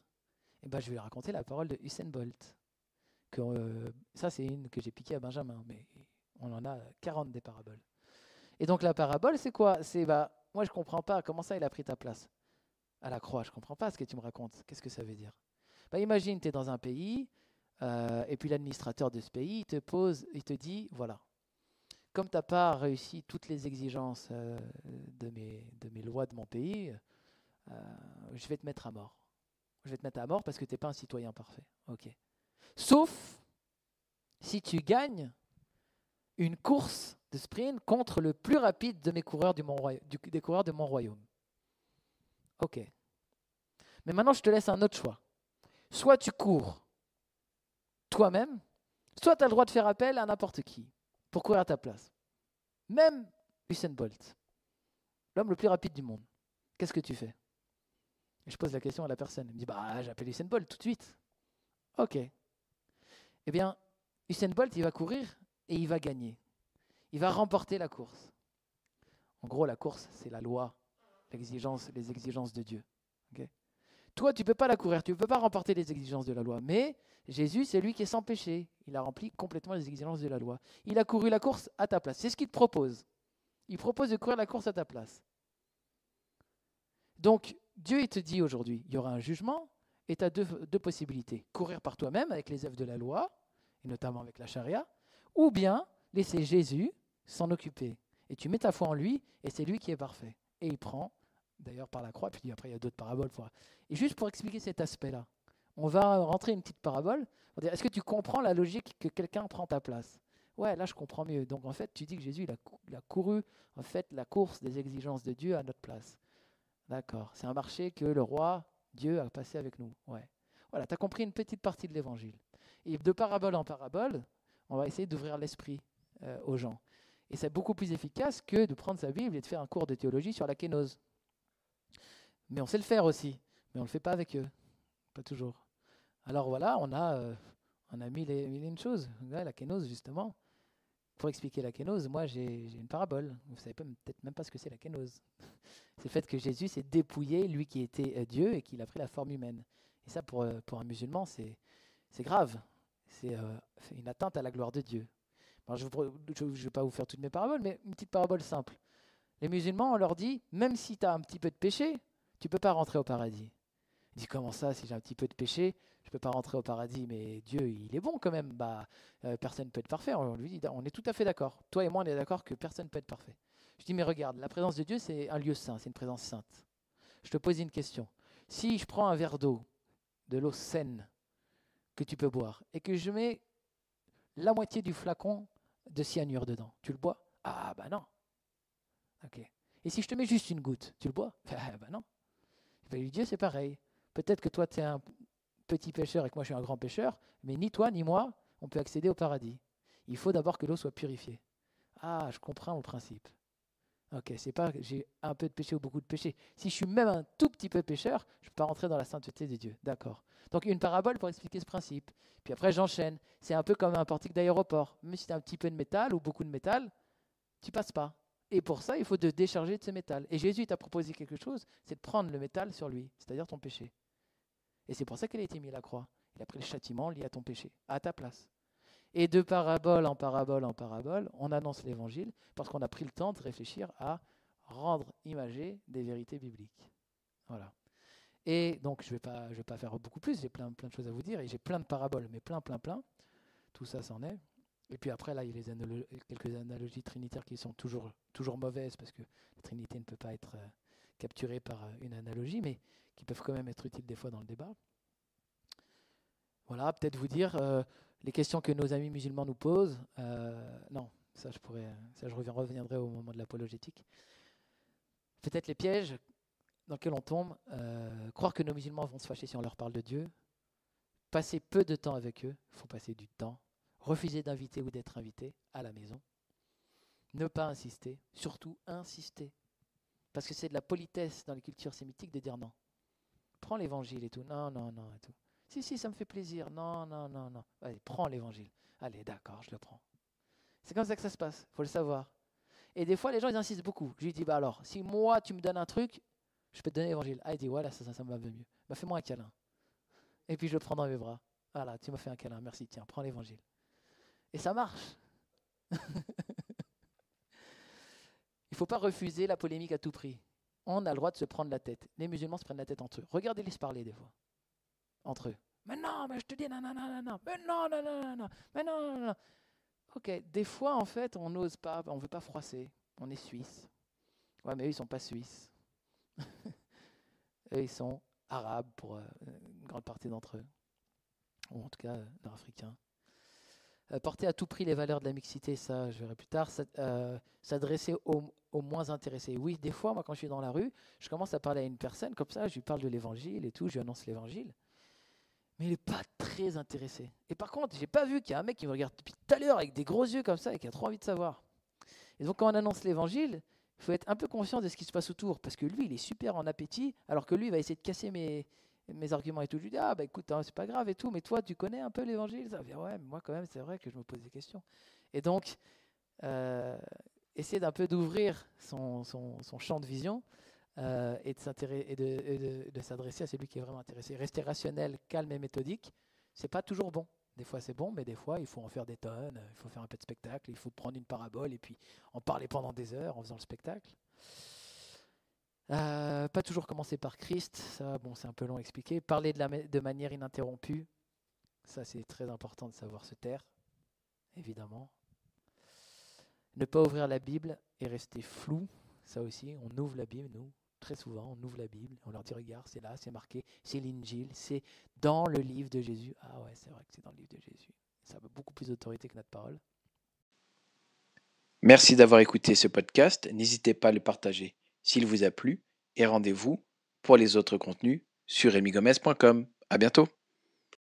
Eh ben, je vais lui raconter la parole de Usain Bolt. Ça, c'est une que j'ai piquée à Benjamin, mais on en a 40 des paraboles. Et donc la parabole, c'est quoi ? C'est moi, je ne comprends pas. Comment ça, il a pris ta place ? À la croix, je ne comprends pas ce que tu me racontes. Qu'est-ce que ça veut dire ? Imagine, tu es dans un pays, et puis l'administrateur de ce pays, il te dit, voilà, comme tu n'as pas réussi toutes les exigences de mes lois de mon pays, je vais te mettre à mort. Je vais te mettre à mort parce que tu n'es pas un citoyen parfait. Ok. Sauf si tu gagnes une course de sprint contre le plus rapide de mes coureurs des coureurs de mon royaume. Ok. Mais maintenant, je te laisse un autre choix. Soit tu cours toi-même, soit tu as le droit de faire appel à n'importe qui. pour courir à ta place. Même Usain Bolt, l'homme le plus rapide du monde. Qu'est-ce que tu fais? Et je pose la question à la personne. Elle me dit, j'appelle Usain Bolt tout de suite. Ok. Eh bien, Usain Bolt, il va courir et il va gagner. Il va remporter la course. En gros, la course, c'est la loi, les exigences de Dieu. Okay. Toi, tu ne peux pas la courir, tu ne peux pas remporter les exigences de la loi. Mais Jésus, c'est lui qui est sans péché. Il a rempli complètement les exigences de la loi. Il a couru la course à ta place. C'est ce qu'il te propose. Il propose de courir la course à ta place. Donc, Dieu, il te dit aujourd'hui, il y aura un jugement et tu as deux possibilités. Courir par toi-même avec les œuvres de la loi, et notamment avec la charia, ou bien laisser Jésus s'en occuper. Et tu mets ta foi en lui, et c'est lui qui est parfait. Et il prend, d'ailleurs par la croix, puis après il y a d'autres paraboles. Et juste pour expliquer cet aspect-là, on va rentrer une petite parabole. On va dire, est-ce que tu comprends la logique que quelqu'un prend ta place? Ouais, là je comprends mieux. Donc en fait, tu dis que Jésus il a couru en fait la course des exigences de Dieu à notre place. D'accord. C'est un marché que le roi, Dieu, a passé avec nous. Ouais. Voilà, tu as compris une petite partie de l'évangile. Et de parabole en parabole, on va essayer d'ouvrir l'esprit aux gens. Et c'est beaucoup plus efficace que de prendre sa Bible et de faire un cours de théologie sur la kénose. Mais on sait le faire aussi, mais on ne le fait pas avec eux. Pas toujours. Alors voilà, on a mille et une choses. Ouais, la kénose, justement. Pour expliquer la kénose, moi j'ai une parabole. Vous ne savez peut-être même pas ce que c'est la kénose. C'est le fait que Jésus s'est dépouillé, lui qui était Dieu, et qu'il a pris la forme humaine. Et ça, pour un musulman, c'est grave. C'est une atteinte à la gloire de Dieu. Alors, je ne vais pas vous faire toutes mes paraboles, mais une petite parabole simple. Les musulmans, on leur dit, même si tu as un petit peu de péché, tu ne peux pas rentrer au paradis. Il dit, comment ça, si j'ai un petit peu de péché, je ne peux pas rentrer au paradis, mais Dieu, il est bon quand même. Personne ne peut être parfait. On lui dit, on est tout à fait d'accord. Toi et moi, on est d'accord que personne ne peut être parfait. Je dis, mais regarde, la présence de Dieu, c'est un lieu saint, c'est une présence sainte. Je te pose une question. Si je prends un verre d'eau, de l'eau saine, que tu peux boire, et que je mets la moitié du flacon de cyanure dedans, tu le bois? Ah, bah non. Ok. Et si je te mets juste une goutte, tu le bois? Bah non. Dieu, c'est pareil. Peut-être que toi, tu es un petit pêcheur et que moi, je suis un grand pêcheur, mais ni toi ni moi, on peut accéder au paradis. Il faut d'abord que l'eau soit purifiée. Ah, je comprends le principe. Ok, c'est pas que j'ai un peu de péché ou beaucoup de péché. Si je suis même un tout petit peu pécheur, je ne peux pas rentrer dans la sainteté de Dieu. D'accord. Donc une parabole pour expliquer ce principe. Puis après, j'enchaîne. C'est un peu comme un portique d'aéroport. Même si tu as un petit peu de métal ou beaucoup de métal, tu passes pas. Et pour ça, il faut te décharger de ce métal. Et Jésus t'a proposé quelque chose, c'est de prendre le métal sur lui, c'est-à-dire ton péché. Et c'est pour ça qu'il a été mis à la croix. Il a pris le châtiment lié à ton péché, à ta place. Et de parabole en parabole en parabole, on annonce l'évangile parce qu'on a pris le temps de réfléchir à rendre imagé des vérités bibliques. Voilà. Et donc, je vais pas faire beaucoup plus, j'ai plein de choses à vous dire, et j'ai plein de paraboles, mais plein. Tout ça, c'en est. Et puis après, là, il y a quelques analogies trinitaires qui sont toujours mauvaises, parce que la Trinité ne peut pas être capturée par une analogie, mais qui peuvent quand même être utiles des fois dans le débat. Voilà, peut-être vous dire les questions que nos amis musulmans nous posent. Non, ça je reviendrai au moment de l'apologétique. Peut-être les pièges dans lesquels on tombe. Croire que nos musulmans vont se fâcher si on leur parle de Dieu. Passer peu de temps avec eux, il faut passer du temps. Refuser d'inviter ou d'être invité à la maison. Ne pas insister, surtout insister. Parce que c'est de la politesse dans les cultures sémitiques de dire non. Prends l'évangile et tout. Non, et tout. Si, ça me fait plaisir. Non. Allez, prends l'évangile. Allez, d'accord, je le prends. C'est comme ça que ça se passe, il faut le savoir. Et des fois, les gens, ils insistent beaucoup. Je lui dis, alors, si moi, tu me donnes un truc, je peux te donner l'évangile. Ah, il dit, voilà, ça me va mieux. Bah, fais-moi un câlin. Et puis, je le prends dans mes bras. Voilà, tu m'as fait un câlin, merci, tiens, prends l'évangile. Et ça marche. Il ne faut pas refuser la polémique à tout prix. On a le droit de se prendre la tête. Les musulmans se prennent la tête entre eux. Regardez-les se parler des fois. Entre eux. Mais non, mais je te dis non. Mais non. Ok, des fois, en fait, on n'ose pas, on ne veut pas froisser. On est suisse. Ouais, mais eux, ils ne sont pas suisses. Eux, ils sont arabes pour une grande partie d'entre eux. Ou en tout cas, nord-africains. Porter à tout prix les valeurs de la mixité, ça, je verrai plus tard. S'adresser aux moins intéressés. Oui, des fois, moi, quand je suis dans la rue, je commence à parler à une personne, comme ça, je lui parle de l'évangile et tout, je lui annonce l'évangile. mais il n'est pas très intéressé. Et par contre, j'ai pas vu qu'il y a un mec qui me regarde depuis tout à l'heure avec des gros yeux comme ça et qui a trop envie de savoir. Et donc quand on annonce l'évangile, il faut être un peu conscient de ce qui se passe autour, parce que lui, il est super en appétit, alors que lui, il va essayer de casser mes arguments et tout. Je lui dis, ah bah écoute, hein, c'est pas grave et tout, mais toi, tu connais un peu l'évangile? Ça va dire, ouais, mais moi quand même, c'est vrai que je me pose des questions. Et donc, essayer d'un peu d'ouvrir son champ de vision et de s'adresser à celui qui est vraiment intéressé. Rester rationnel, calme et méthodique, c'est pas toujours bon. Des fois c'est bon, mais des fois il faut en faire des tonnes, il faut faire un peu de spectacle, il faut prendre une parabole et puis en parler pendant des heures en faisant le spectacle. Pas toujours commencer par Christ, ça bon c'est un peu long à expliquer. Parler de manière ininterrompue, ça c'est très important de savoir se taire, évidemment. Ne pas ouvrir la Bible et rester flou, ça aussi, on ouvre la Bible, nous, très souvent, on ouvre la Bible, on leur dit, regarde, c'est là, c'est marqué, c'est l'Injil, c'est dans le livre de Jésus. Ah ouais, c'est vrai que c'est dans le livre de Jésus. Ça a beaucoup plus d'autorité que notre parole. Merci d'avoir écouté ce podcast. N'hésitez pas à le partager s'il vous a plu et rendez-vous pour les autres contenus sur remigomez.com. À bientôt.